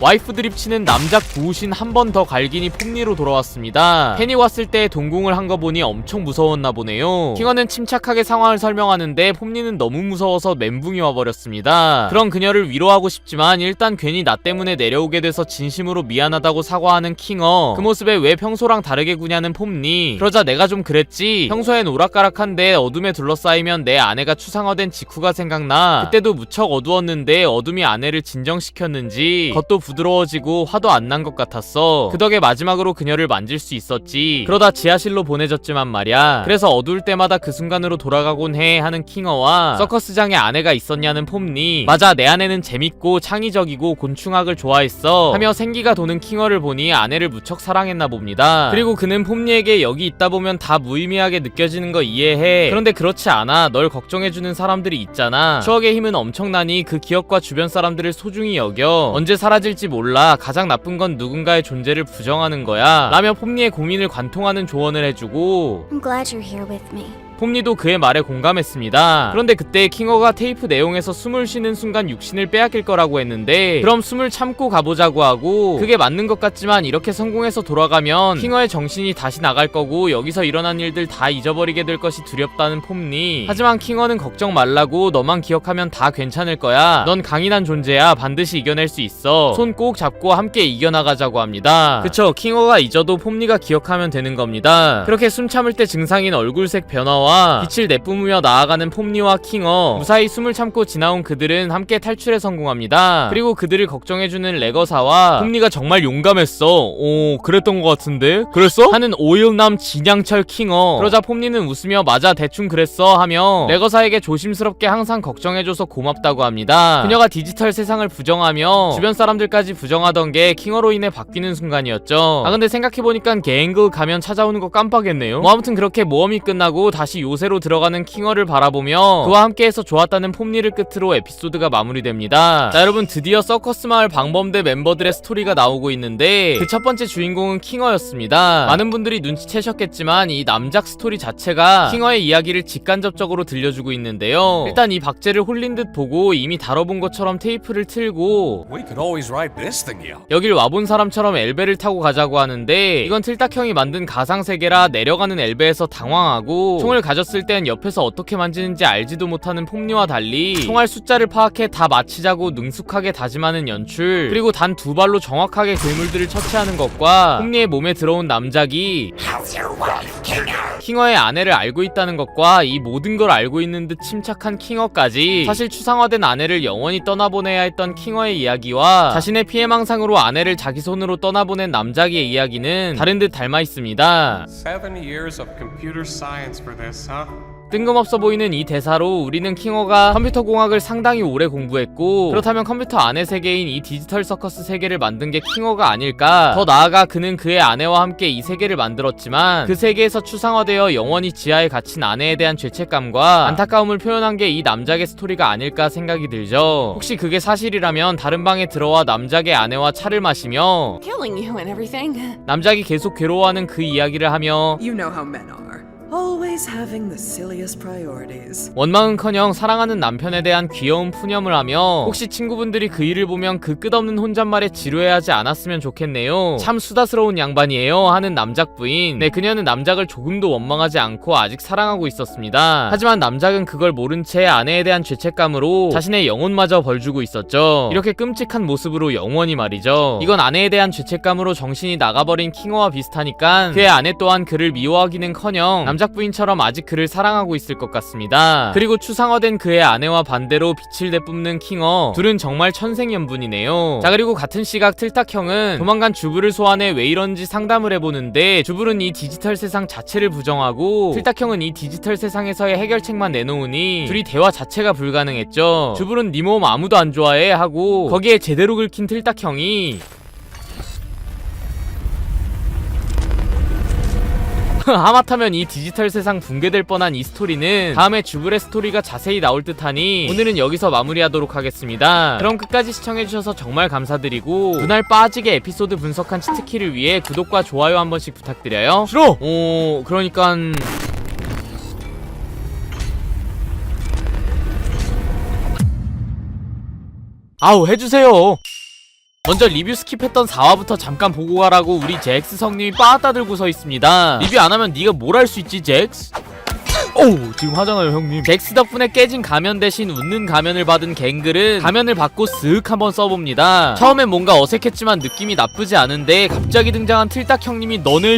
와이프 드립치는 남작 구우신 한 번 더 갈기니 폼니로 돌아왔습니다. 팬이 왔을 때 동공을 한 거 보니 엄청 무서웠나 보네요. 킹어는 침착하게 상황을 설명하는데 폼니는 너무 무서워서 멘붕이 와버렸습니다. 그런 그녀를 위로하고 싶지만 일단 괜히 나 때문에 내려오게 돼서 진심으로 미안하다고 사과하는 킹어. 그 모습에 왜 평소랑 다르게 구냐는 폼니. 그러자 내가 좀 그랬지. 평소엔 오락가락한데 어둠에 둘러싸이면 내 아내가 추상화된 직후가 생각나. 그때도 무척 어두웠는데 어둠이 아내를 진정시켰는지 겉도 부드러워지고 화도 안 난 것 같았어. 그 덕에 마지막으로 그녀를 만질 수 있었지. 그러다 지하실로 보내졌지만 말야. 그래서 어두울 때마다 그 순간으로 돌아가곤 해 하는 킹어와 서커스장에 아내가 있었냐는 폼니. 맞아, 내 아내는 재밌고 창의적이고 곤충학을 좋아했어 하며 생기가 도는 킹어를 보니 아내를 무척 사랑했나 봅니다. 그리고 그는 폼니에게 여기 있다 보면 다 무의미하게 느껴지는 거 이해해. 그런데 그렇지 않아. 널 걱정해주는 사람들이 있잖아. 추억의 힘은 엄청나니 그 기억과 주변 사람들을 소중히 여겨. 언제 사라질지 몰라. 가장 나쁜 건 누군가의 존재를 부정하는 거야 라며 폼니의 고민을 관통하는 조언을 해주고 I'm glad you're here with me. 폼니도 그의 말에 공감했습니다. 그런데 그때 킹어가 테이프 내용에서 숨을 쉬는 순간 육신을 빼앗길 거라고 했는데 그럼 숨을 참고 가보자고 하고 그게 맞는 것 같지만 이렇게 성공해서 돌아가면 킹어의 정신이 다시 나갈 거고 여기서 일어난 일들 다 잊어버리게 될 것이 두렵다는 폼니. 하지만 킹어는 걱정 말라고 너만 기억하면 다 괜찮을 거야. 넌 강인한 존재야. 반드시 이겨낼 수 있어. 손 꼭 잡고 함께 이겨나가자고 합니다. 그쵸, 킹어가 잊어도 폼니가 기억하면 되는 겁니다. 그렇게 숨 참을 때 증상인 얼굴색 변화와 빛을 내뿜으며 나아가는 폼니와 킹어. 무사히 숨을 참고 지나온 그들은 함께 탈출에 성공합니다. 그리고 그들을 걱정해주는 레거사와 폼니가 정말 용감했어. 오, 그랬던 것 같은데? 그랬어? 하는 오일남 진양철 킹어. 그러자 폼니는 웃으며 맞아 대충 그랬어 하며 레거사에게 조심스럽게 항상 걱정해줘서 고맙다고 합니다. 그녀가 디지털 세상을 부정하며 주변 사람들까지 부정하던 게 킹어로 인해 바뀌는 순간이었죠. 아 근데 생각해보니까 개앵글 가면 찾아오는 거 깜빡했네요. 뭐 아무튼 그렇게 모험이 끝나고 다시 요새로 들어가는 킹어를 바라보며 그와 함께해서 좋았다는 폼니를 끝으로 에피소드가 마무리됩니다. 자 여러분, 드디어 서커스 마을 방범대 멤버들의 스토리가 나오고 있는데 그 첫 번째 주인공은 킹어였습니다. 많은 분들이 눈치채셨겠지만 이 남작 스토리 자체가 킹어의 이야기를 직간접적으로 들려주고 있는데요. 일단 이 박제를 홀린 듯 보고 이미 다뤄본 것처럼 테이프를 틀고 We could always write this thing out. 여길 와본 사람처럼 엘베를 타고 가자고 하는데 이건 틀딱형이 만든 가상세계라 내려가는 엘베에서 당황하고 총을 가졌을 땐 옆에서 어떻게 만지는지 알지도 못하는 폼니와 달리 총알 숫자를 파악해 다 맞히자고 능숙하게 다짐하는 연출, 그리고 단 두 발로 정확하게 괴물들을 처치하는 것과 폼니의 몸에 들어온 남작이 킹어의 아내를 알고 있다는 것과 이 모든 걸 알고 있는 듯 침착한 킹어까지, 사실 추상화된 아내를 영원히 떠나보내야 했던 킹어의 이야기와 자신의 피해망상으로 아내를 자기 손으로 떠나보낸 남작이의 이야기는 다른 듯 닮아 있습니다. 7 years of computer science for this, huh? 뜬금없어 보이는 이 대사로 우리는 킹어가 컴퓨터 공학을 상당히 오래 공부했고, 그렇다면 컴퓨터 안의 세계인 이 디지털 서커스 세계를 만든 게 킹어가 아닐까, 더 나아가 그는 그의 아내와 함께 이 세계를 만들었지만 그 세계에서 추상화되어 영원히 지하에 갇힌 아내에 대한 죄책감과 안타까움을 표현한 게 이 남작의 스토리가 아닐까 생각이 들죠. 혹시 그게 사실이라면 다른 방에 들어와 남작의 아내와 차를 마시며 killing you and everything. 남작이 계속 괴로워하는 그 이야기를 하며 You know how men are. Always having the silliest priorities. 원망은커녕 사랑하는 남편에 대한 귀여운 푸념을 하며 혹시 친구분들이 그 일을 보면 그 끝없는 혼잣말에 지루해하지 않았으면 좋겠네요. 참 수다스러운 양반이에요 하는 남작 부인. 네, 그녀는 남작을 조금도 원망하지 않고 아직 사랑하고 있었습니다. 하지만 남작은 그걸 모른 채 아내에 대한 죄책감으로 자신의 영혼마저 벌주고 있었죠. 이렇게 끔찍한 모습으로 영원히 말이죠. 이건 아내에 대한 죄책감으로 정신이 나가버린 킹어와 비슷하니까 그의 아내 또한 그를 미워하기는커녕 남작 부인처럼 아직 그를 사랑하고 있을 것 같습니다. 그리고 추상화된 그의 아내와 반대로 빛을 내뿜는 킹어, 둘은 정말 천생연분이네요. 자, 그리고 같은 시각 틀딱형은 조만간 주불을 소환해 왜 이런지 상담을 해보는데, 주불은 이 디지털 세상 자체를 부정하고 틀딱형은 이 디지털 세상에서의 해결책만 내놓으니 둘이 대화 자체가 불가능했죠. 주불은 네 몸 아무도 안 좋아해 하고 거기에 제대로 긁힌 틀딱형이 하마터면 이 디지털 세상 붕괴될 뻔한 이 스토리는 다음에 주불의 스토리가 자세히 나올 듯하니 오늘은 여기서 마무리하도록 하겠습니다. 그럼 끝까지 시청해주셔서 정말 감사드리고 눈알 빠지게 에피소드 분석한 치트키를 위해 구독과 좋아요 한 번씩 부탁드려요. 싫어! 그러니깐 아우 해주세요. 먼저 리뷰 스킵했던 4화부터 잠깐 보고 가라고 우리 잭스 성님이 빠따 들고 서 있습니다. 리뷰 안 하면 네가 뭘 할 수 있지, 잭스? 어우 지금 하잖아요 형님. 잭스 덕분에 깨진 가면 대신 웃는 가면을 받은 갱글은 가면을 받고 쓱 한번 써봅니다. 처음엔 뭔가 어색했지만 느낌이 나쁘지 않은데 갑자기 등장한 틀딱 형님이 너네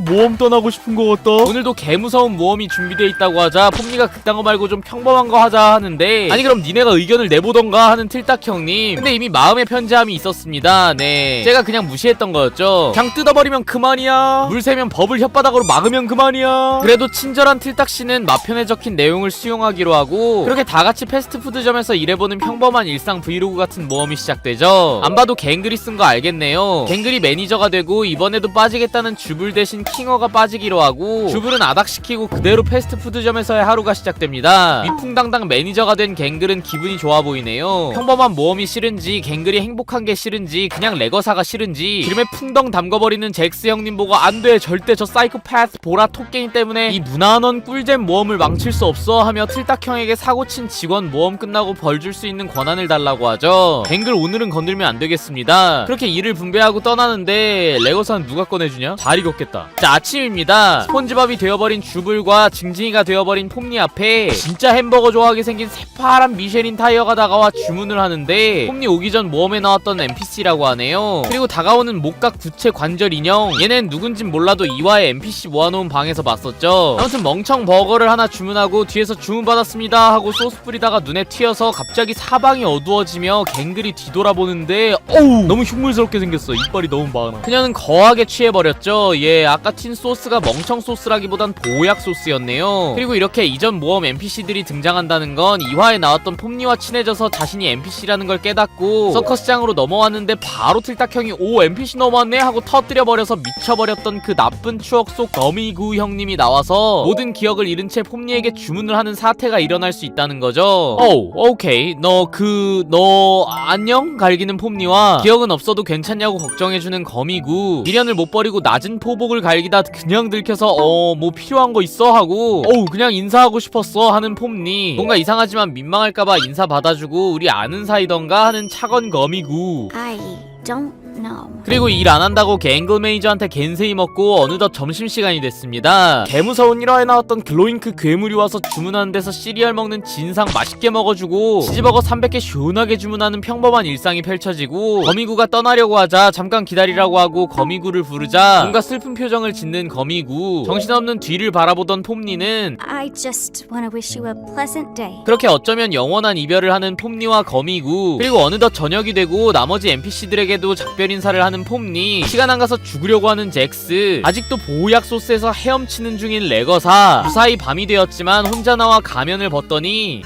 모험 떠나고 싶은 거 같다. 오늘도 개무서운 모험이 준비되어 있다고 하자 폼니가 그딴 거 말고 좀 평범한 거 하자 하는데, 아니 그럼 니네가 의견을 내보던가 하는 틀딱 형님. 근데 이미 마음의 편지함이 있었습니다. 네, 제가 그냥 무시했던 거였죠. 그냥 뜯어버리면 그만이야, 물 새면 버블 혓바닥으로 막으면 그만이야. 그래도 친절한 틀딱 씨는 마편에 적힌 내용을 수용하기로 하고 그렇게 다같이 패스트푸드점에서 일해보는 평범한 일상 브이로그 같은 모험이 시작되죠. 안 봐도 갱글이 쓴 거 알겠네요. 갱글이 매니저가 되고 이번에도 빠지겠다는 주불 대신 킹어가 빠지기로 하고, 주불은 아닥시키고 그대로 패스트푸드점에서의 하루가 시작됩니다. 위풍당당 매니저가 된 갱글은 기분이 좋아 보이네요. 평범한 모험이 싫은지 갱글이 행복한 게 싫은지 그냥 레거사가 싫은지 기름에 풍덩 담궈버리는 잭스 형님 보고 안돼 절대 저 사이코패스 보라 톡게임 때문에 이 무난한 꿀잼 모험을 망칠 수 없어 하며 틀딱형에게 사고친 직원 모험 끝나고 벌 줄 수 있는 권한을 달라고 하죠. 갱글 오늘은 건들면 안 되겠습니다. 그렇게 일을 분배하고 떠나는데 레거사는 누가 꺼내주냐? 잘 익었겠다. 자, 아침입니다. 스폰지밥이 되어버린 주불과 징징이가 되어버린 폼니 앞에 진짜 햄버거 좋아하게 생긴 새파란 미쉐린 타이어가 다가와 주문을 하는데, 폼니 오기 전 모험에 나왔던 NPC라고 하네요. 그리고 다가오는 목각 구체 관절 인형, 얘는 누군진 몰라도 이화의 NPC 모아놓은 방에서 봤었죠. 아무튼 멍청 버거를 하나 주문하고 뒤에서 주문받았습니다 하고 소스 뿌리다가 눈에 튀어서 갑자기 사방이 어두워지며 갱글이 뒤돌아보는데 어우 너무 흉물스럽게 생겼어. 이빨이 너무 많아. 그녀는 거하게 취해버렸죠. 예, 아까 튄 소스가 멍청 소스라기보단 보약 소스였네요. 그리고 이렇게 이전 모험 NPC들이 등장한다는 건 2화에 나왔던 폼니와 친해져서 자신이 NPC라는 걸 깨닫고 서커스장으로 넘어왔는데 바로 틀딱형이 오 NPC 넘어왔네 하고 터뜨려버려서 미쳐버렸던 그 나쁜 추억 속 너미구 형님이 나와서 모든 기억을 잃은 채 폼니에게 주문을 하는 사태가 일어날 수 있다는 거죠. 오케이. 너 안녕? 갈기는 폼니와 기억은 없어도 괜찮냐고 걱정해주는 거미구, 미련을 못 버리고 낮은 포복을 갈기다 그냥 들켜서 뭐 필요한 거 있어? 하고 그냥 인사하고 싶었어 하는 폼니, 뭔가 이상하지만 민망할까봐 인사 받아주고 우리 아는 사이던가 하는 차건 거미구. I don't No. 그리고 일 안 한다고 갱글 매니저한테 겐세이 먹고 어느덧 점심시간이 됐습니다. 개무서운 1화에 나왔던 글로잉크 괴물이 와서 주문하는 데서 시리얼 먹는 진상 맛있게 먹어주고 치즈버거 300개 시원하게 주문하는 평범한 일상이 펼쳐지고 거미구가 떠나려고 하자 잠깐 기다리라고 하고 거미구를 부르자 뭔가 슬픈 표정을 짓는 거미구. 정신없는 뒤를 바라보던 폼니는 I just want to wish you a pleasant day. 그렇게 어쩌면 영원한 이별을 하는 폼니와 거미구. 그리고 어느덧 저녁이 되고 나머지 NPC들에게도 작별 인사를 하는 폼니. 시간 안 가서 죽으려고 하는 잭스. 아직도 보호약 소스에서 헤엄치는 중인 레거사. 무사히 밤이 되었지만 혼자 나와 가면을 벗더니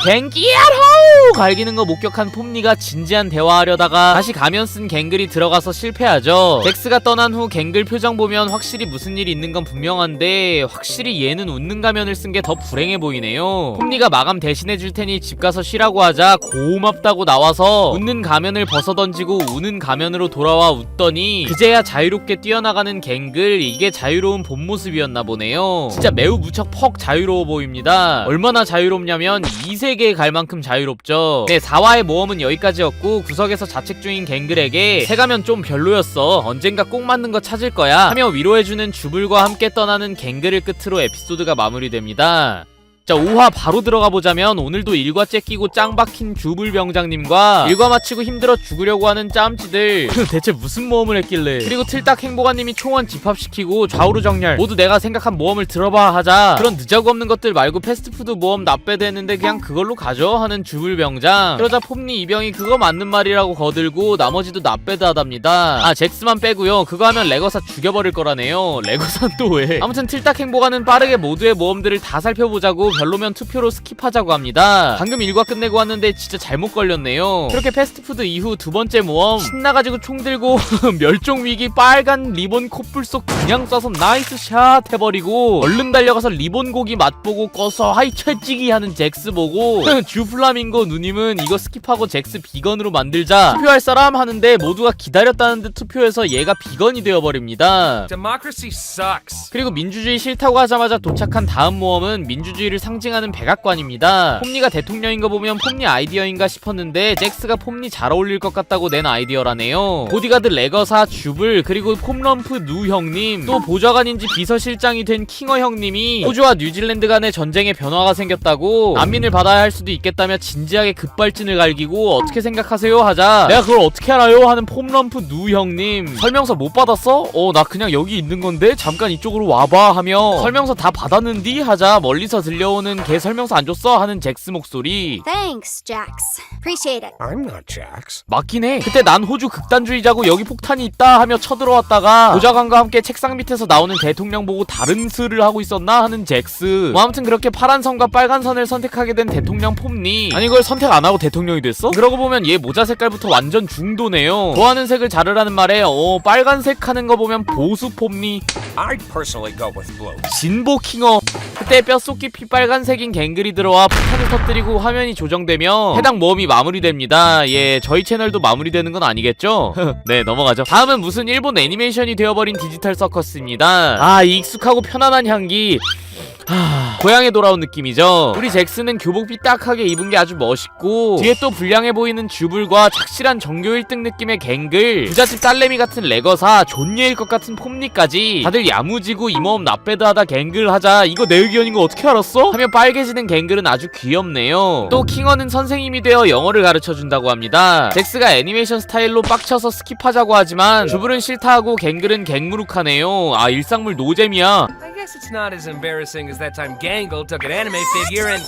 갱기야로 갈기는 거 목격한 폼니가 진지한 대화하려다가 다시 가면 쓴 갱글이 들어가서 실패하죠. 잭스가 떠난 후 갱글 표정 보면 확실히 무슨 일이 있는 건 분명한데 확실히 얘는 웃는 가면을 쓴 게 더 불행해 보이네요. 폼니가 마감 대신해 줄 테니 집 가서 쉬라고 하자 고맙다고 나와서 웃는 가면을 벗어던지고 우는 가면으로 돌아와 웃더니 그제야 자유롭게 뛰어나가는 갱글. 이게 자유로운 본 모습이었나 보네요. 진짜 매우 무척 퍽 자유로워 보입니다. 얼마나 자유롭냐면 이 세계에 갈 만큼 자유롭죠. 네, 4화의 모험은 여기까지였고 구석에서 자책 중인 갱글에게 새가면 좀 별로였어, 언젠가 꼭 맞는 거 찾을 거야 하며 위로해주는 주불과 함께 떠나는 갱글을 끝으로 에피소드가 마무리됩니다. 자, 5화 바로 들어가 보자면 오늘도 일과째 끼고 짱 박힌 주불 병장님과 일과 마치고 힘들어 죽으려고 하는 짬찌들 대체 무슨 모험을 했길래. 그리고 틀딱 행보관님이 총원 집합시키고 좌우로 정렬 모두 내가 생각한 모험을 들어봐 하자 그런 느자구 없는 것들 말고 패스트푸드 모험 납배드 했는데 그냥 그걸로 가죠 하는 주불 병장. 그러자 폼니 이병이 그거 맞는 말이라고 거들고 나머지도 납배드 하답니다. 아, 잭스만 빼고요. 그거 하면 레거사 죽여버릴 거라네요. 레거사는 또 왜. 아무튼 틀딱 행보관은 빠르게 모두의 모험들을 다 살펴보자고 별로면 투표로 스킵하자고 합니다. 방금 일과 끝내고 왔는데 진짜 잘못 걸렸네요. 그렇게 패스트푸드 이후 두 번째 모험 신나가지고 총 들고 멸종위기 빨간 리본 콧불 속 그냥 쏴서 나이스 샷 해버리고 얼른 달려가서 리본 고기 맛보고 꺼서 하이 채찌기 하는 잭스 보고 주플라밍고 누님은 이거 스킵하고 잭스 비건으로 만들자 투표할 사람 하는데 모두가 기다렸다는 듯 투표해서 얘가 비건이 되어버립니다. Democracy sucks. 그리고 민주주의 싫다고 하자마자 도착한 다음 모험은 민주주의를 상징하는 백악관입니다. 폼니가 대통령인 거 보면 폼니 아이디어인가 싶었는데 잭스가 폼니 잘 어울릴 것 같다고 낸 아이디어라네요. 보디가드 레거사 주불 그리고 폼럼프 누 형님 또 보좌관인지 비서실장이 된 킹어 형님이 호주와 뉴질랜드 간의 전쟁에 변화가 생겼다고 난민을 받아야 할 수도 있겠다며 진지하게 급발진을 갈기고 어떻게 생각하세요 하자 내가 그걸 어떻게 알아요 하는 폼럼프 누 형님 설명서 못 받았어? 나 그냥 여기 있는 건데 잠깐 이쪽으로 와봐 하며 설명서 다 받았는디 하자 멀리서 들려오는 걔 설명서 안 줬어 하는 잭스 목소리. Thanks, Jax. Appreciate it. I'm not Jax. 맞긴 해. 그때 난 호주 극단주의자고 여기 폭탄이 있다 하며 쳐들어왔다가 보좌관과 함께 책상 밑에서 나오는 대통령 보고 다른 스를 하고 있었나 하는 잭스. 뭐 아무튼 그렇게 파란 선과 빨간 선을 선택하게 된 대통령 폼니. 아니 이걸 선택 안 하고 대통령이 됐어? 그러고 보면 얘 모자 색깔부터 완전 중도네요. 좋아하는 색을 자르라는 말에 빨간색 하는 거 보면 보수 폼니. I'd personally go with blue. 진보 킹어. 그때 뼛속 깊이 빨간색인 갱글이 들어와 폭탄을 터뜨리고 화면이 조정되며 해당 모험이 마무리됩니다. 예, 저희 채널도 마무리되는 건 아니겠죠? 네, 넘어가죠. 다음은 무슨 일본 애니메이션이 되어버린 디지털 서커스입니다. 아, 이 익숙하고 편안한 향기. 고향에 돌아온 느낌이죠. 우리 잭스는 교복 삐딱하게 입은 게 아주 멋있고 뒤에 또 불량해 보이는 주불과 착실한 전교 1등 느낌의 갱글, 부잣집 딸내미 같은 레거사, 존예일 것 같은 폼니까지 다들 야무지고 이 모험 납배드하다 갱글 하자 이거 내 의견인 거 어떻게 알았어? 하며 빨개지는 갱글은 아주 귀엽네요. 또 킹어는 선생님이 되어 영어를 가르쳐준다고 합니다. 잭스가 애니메이션 스타일로 빡쳐서 스킵하자고 하지만 주불은 싫다 하고 갱글은 갱무룩하네요. 아, 일상물 노잼이야. I guess it's not as embarrassing as that time Gangle took an anime figure and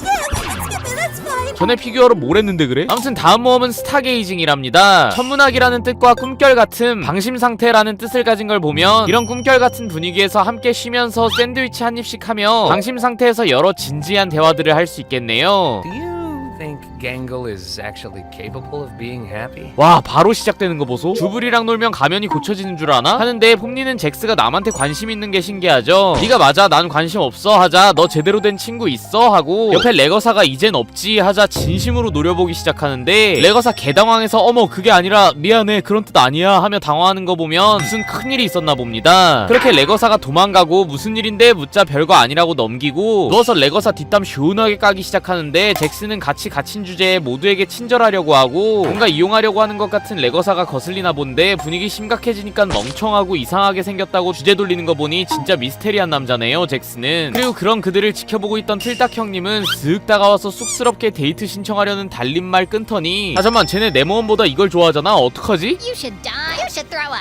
전에 피규어로 뭘 했는데 그래? 아무튼 다음 모험은 스타게이징이랍니다. 천문학이라는 뜻과 꿈결 같은 방심 상태라는 뜻을 가진 걸 보면 이런 꿈결 같은 분위기에서 함께 쉬면서 샌드위치 한 입씩 하며 방심 상태에서 여러 진지한 대화들을 할 수 있겠네요. do you think Gangle is actually capable of being happy? 와, 바로 시작되는 거 보소. 주불이랑 놀면 가면이 고쳐지는 줄 아나? 하는데 폼니는 잭스가 남한테 관심 있는 게 신기하죠. 네가 맞아, 난 관심 없어 하자 너 제대로 된 친구 있어 하고 옆에 레거사가 이젠 없지 하자 진심으로 노려보기 시작하는데 레거사 개당황해서 어머 그게 아니라 미안해 그런 뜻 아니야 하며 당황하는 거 보면 무슨 큰일이 있었나 봅니다. 그렇게 레거사가 도망가고 무슨 일인데 묻자 별거 아니라고 넘기고 누워서 레거사 뒷담 시원하게 까기 시작하는데 잭스는 같이 갇힌 주제 주제에 모두에게 친절하려고 하고 뭔가 이용하려고 하는 것 같은 레거사가 거슬리나 본데 분위기 심각해지니까 멍청하고 이상하게 생겼다고 주제 돌리는 거 보니 진짜 미스테리한 남자네요, 잭스는. 그리고 그런 그들을 지켜보고 있던 틀딱 형님은 슥 다가와서 쑥스럽게 데이트 신청하려는 달린말 끊더니 잠깐만, 쟤네 내 모험보다 이걸 좋아하잖아. 어떡하지? You should die. You should throw a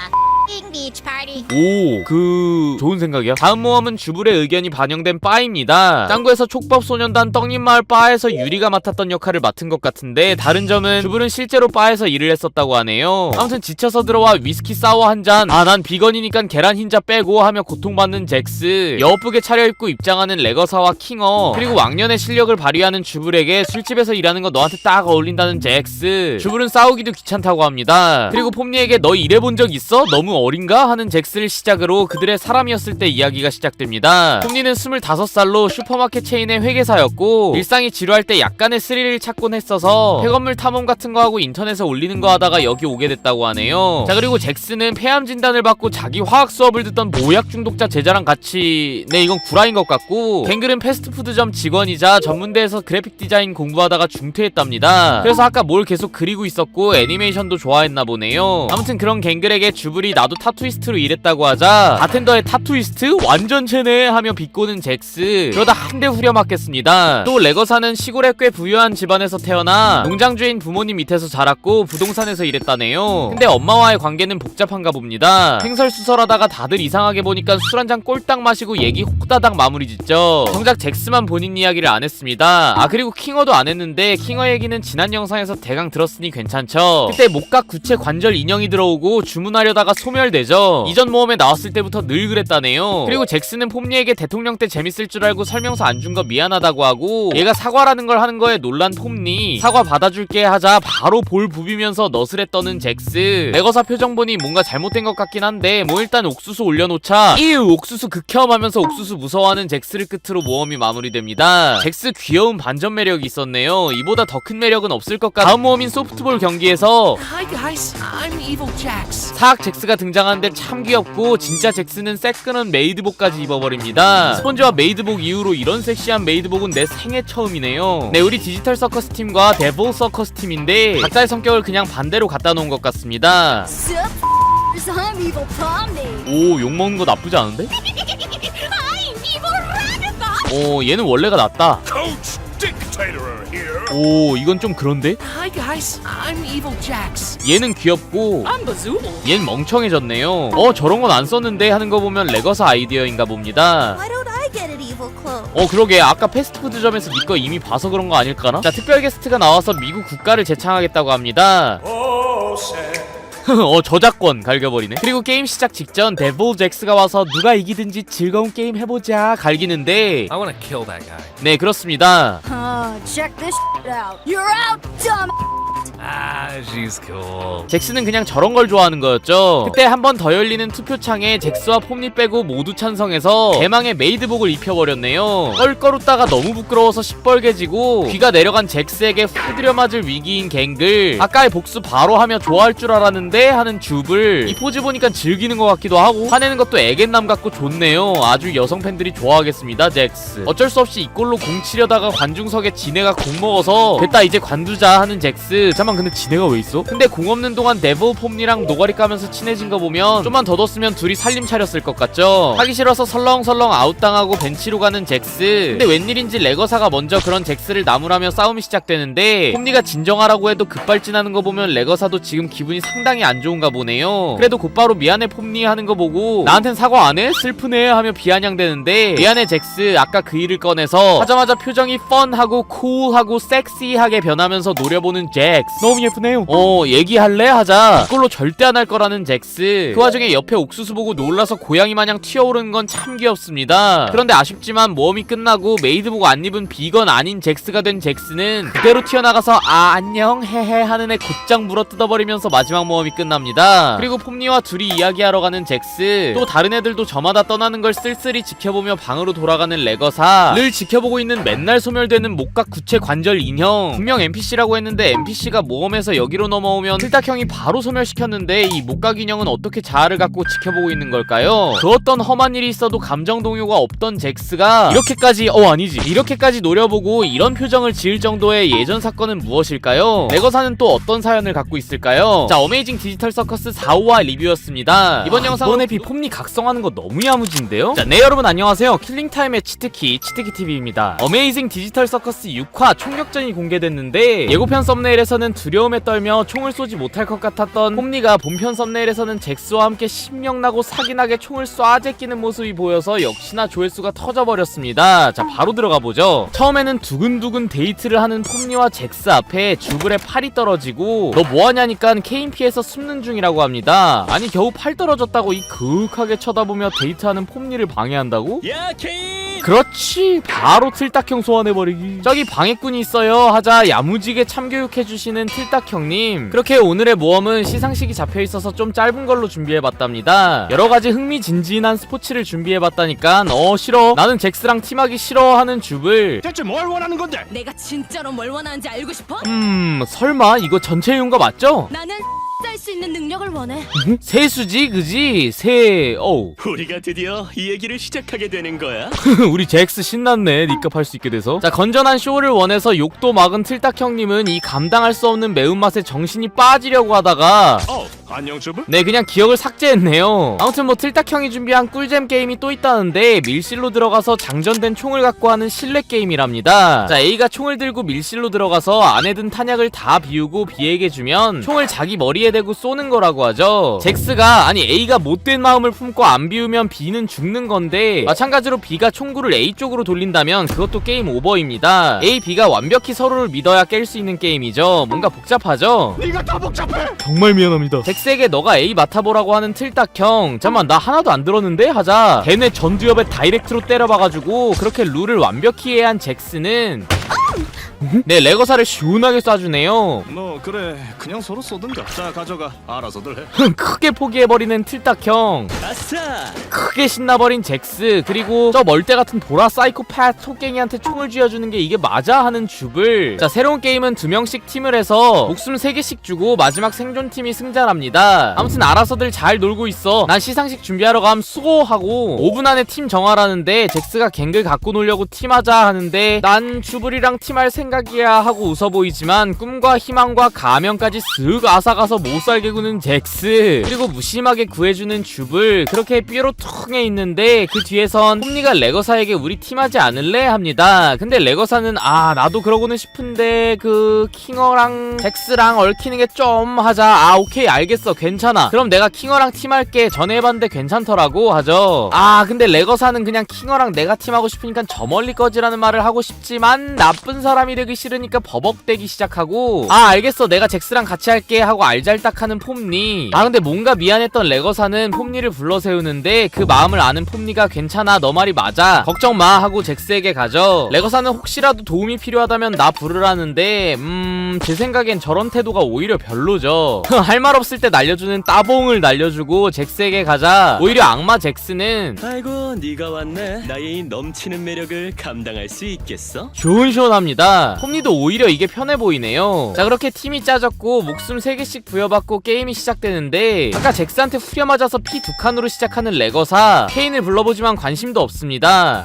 beach party. 오, 좋은 생각이야. 다음 모험은 주불의 의견이 반영된 바입니다. 짱구에서 촉법소년단 떡잎마을 바에서 유리가 맡았던 역할을 맡은 것 같은데 다른 점은 주불은 실제로 바에서 일을 했었다고 하네요. 아무튼 지쳐서 들어와 위스키 사워 한 잔, 난 비건이니까 계란 흰자 빼고 하며 고통받는 잭스, 여우쁘게 차려입고 입장하는 레거사와 킹어, 그리고 왕년의 실력을 발휘하는 주불에게 술집에서 일하는 거 너한테 딱 어울린다는 잭스. 주불은 싸우기도 귀찮다고 합니다. 그리고 폼니에게 너 일해본 적 있어? 너무 어린가? 하는 잭스를 시작으로 그들의 사람이었을 때 이야기가 시작됩니다. 폼니는 25살로 슈퍼마켓 체인의 회계사였고 일상이 지루할 때 약간의 스릴을 찾곤 했어서 폐건물 탐험 같은 거 하고 인터넷에 올리는 거 하다가 여기 오게 됐다고 하네요. 자, 그리고 잭스는 폐암 진단을 받고 자기 화학 수업을 듣던 모약 중독자 제자랑 같이, 네, 이건 구라인 것 같고, 갱글은 패스트푸드점 직원이자 전문대에서 그래픽 디자인 공부하다가 중퇴했답니다. 그래서 아까 뭘 계속 그리고 있었고 애니메이션도 좋아했나 보네요. 아무튼 그런 갱글에게 주불이 나도 타투이스트로 일했다고 하자 바텐더의 타투이스트? 완전 쟤네 하며 비꼬는 잭스. 그러다 한 대 후려맞겠습니다. 또 레거사는 시골에 꽤 부유한 집안에서 태어나 농장주인 부모님 밑에서 자랐고 부동산에서 일했다네요. 근데 엄마와의 관계는 복잡한가 봅니다. 횡설수설하다가 다들 이상하게 보니까 술 한잔 꼴딱 마시고 얘기 호다닥 마무리 짓죠. 정작 잭스만 본인 이야기를 안 했습니다. 아, 그리고 킹어도 안 했는데 킹어 얘기는 지난 영상에서 대강 들었으니 괜찮죠. 그때 목각 구체 관절 인형이 들어오고 주문하려다가 소멸되죠. 이전 모험에 나왔을 때부터 늘 그랬다네요. 그리고 잭스는 폼니에게 대통령 때 재밌을 줄 알고 설명서 안 준 거 미안하다고 하고 얘가 사과라는 걸 하는 거에 놀란 폼니, 사과 받아줄게 하자 바로 볼 부비면서 너스레 떠는 잭스. 레거사 표정 보니 뭔가 잘못된 것 같긴 한데 뭐 일단 옥수수 올려놓자 이유 옥수수 극혐 하면서 옥수수 무서워하는 잭스를 끝으로 모험이 마무리됩니다. 잭스 귀여운 반전 매력이 있었네요. 이보다 더 큰 매력은 없을 것 같아. 다음 모험인 소프트볼 경기에서 Hi guys, I'm Evil Jax. 사악 잭스가 등장하는데 참 귀엽고 진짜 잭스는 새끈한 메이드복까지 입어버립니다. 스펀지와 메이드복 이후로 이런 섹시한 메이드복은 내 생애 처음이네요. 네, 우리 디지털 서커스 팀과 데블 서커스 팀인데 각자의 성격을 그냥 반대로 갖다 놓은 것 같습니다. I'm Evil Pomni. 오, 욕먹는 거 나쁘지 않은데? I'm Evil Ragatha. 얘는 원래가 낫다. Coach Dictator here. 오, 이건 좀 그런데? Hi guys, I'm Evil Jax. 얘는 귀엽고 I'm Bazool. 얘는 멍청해졌네요. 저런 건 안 썼는데 하는 거 보면 레거사 아이디어인가 봅니다. Why don't I get an evil clothes? 그러게 아까 패스트푸드점에서 니 거 이미 봐서 그런 거 아닐까나? 자, 특별 게스트가 나와서 미국 국가를 재창하겠다고 합니다. 저작권 갈겨버리네. 그리고 게임 시작 직전 데블 잭스가 와서 누가 이기든지 즐거운 게임 해보자 갈기는데 I want to kill that guy. 네, 그렇습니다. Check this out. You're out, dumb. Ah, she's cool. 잭스는 그냥 저런 걸 좋아하는 거였죠. 그때 한 번 더 열리는 투표창에 잭스와 폼니 빼고 모두 찬성해서 대망의 메이드복을 입혀버렸네요. 껄껄웃다가 너무 부끄러워서 시뻘개지고 귀가 내려간 잭스에게 후드려 맞을 위기인 갱글, 아까의 복수 바로 하며 좋아할 줄 알았는데 하는 주불. 이 포즈 보니까 즐기는 것 같기도 하고 화내는 것도 애견남 같고 좋네요. 아주 여성 팬들이 좋아하겠습니다, 잭스. 어쩔 수 없이 이꼴로 공 치려다가 관중석에 지네가 공 먹어서 됐다 이제 관두자 하는 잭스. 잠깐만, 근데 지네가 왜 있어? 근데 공 없는 동안 데블 폼니랑 노가리 까면서 친해진 거 보면 좀만 더 뒀으면 둘이 살림 차렸을 것 같죠? 하기 싫어서 설렁설렁 아웃당하고 벤치로 가는 잭스. 근데 웬일인지 레거사가 먼저 그런 잭스를 나무라며 싸움이 시작되는데 폼니가 진정하라고 해도 급발진하는 거 보면 레거사도 지금 기분이 상당히 안 좋은가 보네요. 그래도 곧바로 미안해 폼니 하는 거 보고 나한텐 사과 안 해? 슬프네 하며 비아냥대는데 미안해 잭스 아까 그 일을 꺼내서 하자마자 표정이 펀하고 쿨하고 섹시하게 변하면서 노려보는 잭스. 너무 예쁘네요. 얘기할래? 하자 이걸로 절대 안 할 거라는 잭스. 그 와중에 옆에 옥수수 보고 놀라서 고양이 마냥 튀어오르는 건 참 귀엽습니다. 그런데 아쉽지만 모험이 끝나고 메이드복 안 입은 비건 아닌 잭스가 된 잭스는 그대로 튀어나가서 안녕 헤헤 하는 애 곧장 물어뜯어버리면서 마지막 모험이 끝납니다. 그리고 폼니와 둘이 이야기하러 가는 잭스, 또 다른 애들도 저마다 떠나는 걸 쓸쓸히 지켜보며 방으로 돌아가는 레거사, 를 지켜보고 있는 맨날 소멸되는 목각 구체 관절 인형. 분명 NPC라고 했는데 NPC가 모험에서 여기로 넘어오면 틀딱형이 바로 소멸시켰는데 이 목각 인형은 어떻게 자아를 갖고 지켜보고 있는 걸까요? 그 어떤 험한 일이 있어도 감정 동요가 없던 잭스가 이렇게까지 노려보고 이런 표정을 지을 정도의 예전 사건은 무엇일까요? 레거사는 또 어떤 사연을 갖고 있을까요? 자, 어메이징 디지털 서커스 4호화 리뷰였습니다. 이번 영상은 에피 폼니 각성하는 거 너무 야무진데요? 자, 네 여러분 안녕하세요. 킬링타임의 치트키TV입니다. 어메이징 디지털 서커스 6화 총격전이 공개됐는데 예고편 썸네일에서는 두려움에 떨며 총을 쏘지 못할 것 같았던 폼니가 본편 썸네일에서는 잭스와 함께 신명나고 사기나게 총을 쏴 제끼는 모습이 보여서 역시나 조회수가 터져버렸습니다. 자, 바로 들어가보죠. 처음에는 두근두근 데이트를 하는 폼니와 잭스 앞에 주불에 팔이 떨어지고 너 뭐하냐니까 KMP에서 숨는 중이라고 합니다. 아니 겨우 팔 떨어졌다고 이 그윽하게 쳐다보며 데이트하는 폼니를 방해한다고? 야 케인! 그렇지, 바로 틀딱형 소환해버리기. 저기 방해꾼이 있어요 하자 야무지게 참교육해주시는 틀딱형님. 그렇게 오늘의 모험은 시상식이 잡혀있어서 좀 짧은 걸로 준비해봤답니다. 여러가지 흥미진진한 스포츠를 준비해봤다니까 싫어, 나는 잭스랑 팀하기 싫어 하는 줍을 대체 뭘 원하는 건데? 내가 진짜로 뭘 원하는지 알고 싶어? 설마 이거 전체 이용가 맞죠? 나는 쌀 수 있는 능력을 원해. 세수지 그지? 우리가 드디어 이 얘기를 시작하게 되는 거야? 우리 잭스 신났네, 니값 할 수 있게 돼서. 자, 건전한 쇼를 원해서 욕도 막은 틀딱형님은 이 감당할 수 없는 매운맛에 정신이 빠지려고 하다가 안녕 주부? 네, 그냥 기억을 삭제했네요. 아무튼 뭐 틀딱형이 준비한 꿀잼 게임이 또 있다는데 밀실로 들어가서 장전된 총을 갖고 하는 실내 게임이랍니다. 자, A가 총을 들고 밀실로 들어가서 안에 든 탄약을 다 비우고 B에게 주면 총을 자기 머리에 대고 쏘는 거라고 하죠. 잭스가 A가 못된 마음을 품고 안 비우면 B는 죽는 건데 마찬가지로 B가 총구를 A 쪽으로 돌린다면 그것도 게임 오버입니다. A, B가 완벽히 서로를 믿어야 깰 수 있는 게임이죠. 뭔가 복잡하죠? 네가 더 복잡해! 정말 미안합니다. 잭스에게 너가 A 맡아보라고 하는 틀딱형, 잠깐만 나 하나도 안 들었는데? 하자 걔네 전두엽에 다이렉트로 때려봐가지고 그렇게 룰을 완벽히 이해한 잭스는 네, 레거사를 시원하게 쏴주네요. 뭐 그래, 그냥 서로 쏘든가. 자, 가져가. 알아서들 해. 크게 포기해버리는 틀딱형, 아싸! 크게 신나버린 잭스, 그리고 저 멀대같은 보라 사이코패스 토깽이한테 총을 쥐어주는 게 이게 맞아? 하는 줍을. 자, 새로운 게임은 2명씩 팀을 해서 목숨 3개씩 주고 마지막 생존팀이 승자랍니다. 아무튼 알아서들 잘 놀고 있어. 난 시상식 준비하러 감 수고하고 5분 안에 팀 정하라는데 잭스가 갱글 갖고 놀려고 팀하자 하는데 난 주불이랑 팀할 생각이야 하고 웃어 보이지만 꿈과 희망과 가면까지 쓱 앗아가서 못살게 구는 잭스, 그리고 무심하게 구해주는 줍을. 그렇게 삐로통해 있는데 그 뒤에선 폼니가 레거사에게 우리 팀하지 않을래? 합니다. 근데 레거사는 나도 그러고는 싶은데 그 킹어랑 잭스랑 얽히는 게 좀 하자. 오케이 알겠어 괜찮아, 그럼 내가 킹어랑 팀할게 전해해봤는데 괜찮더라고 하죠. 근데 레거사는 그냥 킹어랑 내가 팀하고 싶으니까 저 멀리 꺼지라는 말을 하고 싶지만 나쁜 사람이 되기 싫으니까 버벅대기 시작하고 알겠어 내가 잭스랑 같이 할게 하고 알잘딱하는 폼니. 근데 뭔가 미안했던 레거사는 폼니를 불러세우는데 그 마음을 아는 폼니가 괜찮아 너 말이 맞아 걱정 마 하고 잭스에게 가죠. 레거사는 혹시라도 도움이 필요하다면 나 부르라는데 제 생각엔 저런 태도가 오히려 별로죠. 할 말 없을 때 날려주는 따봉을 날려주고 잭스에게 가자 오히려 악마 잭스는 아이고 네가 왔네. 나의 이 넘치는 매력을 감당할 수 있겠어? 시원시원합니다. 폼니도 오히려 이게 편해 보이네요. 자, 그렇게 팀이 짜졌고 목숨 3개씩 부여받고 게임이 시작되는데 아까 잭스한테 후려맞아서 피 2칸으로 시작하는 레거사, 케인을 불러보지만 관심도 없습니다.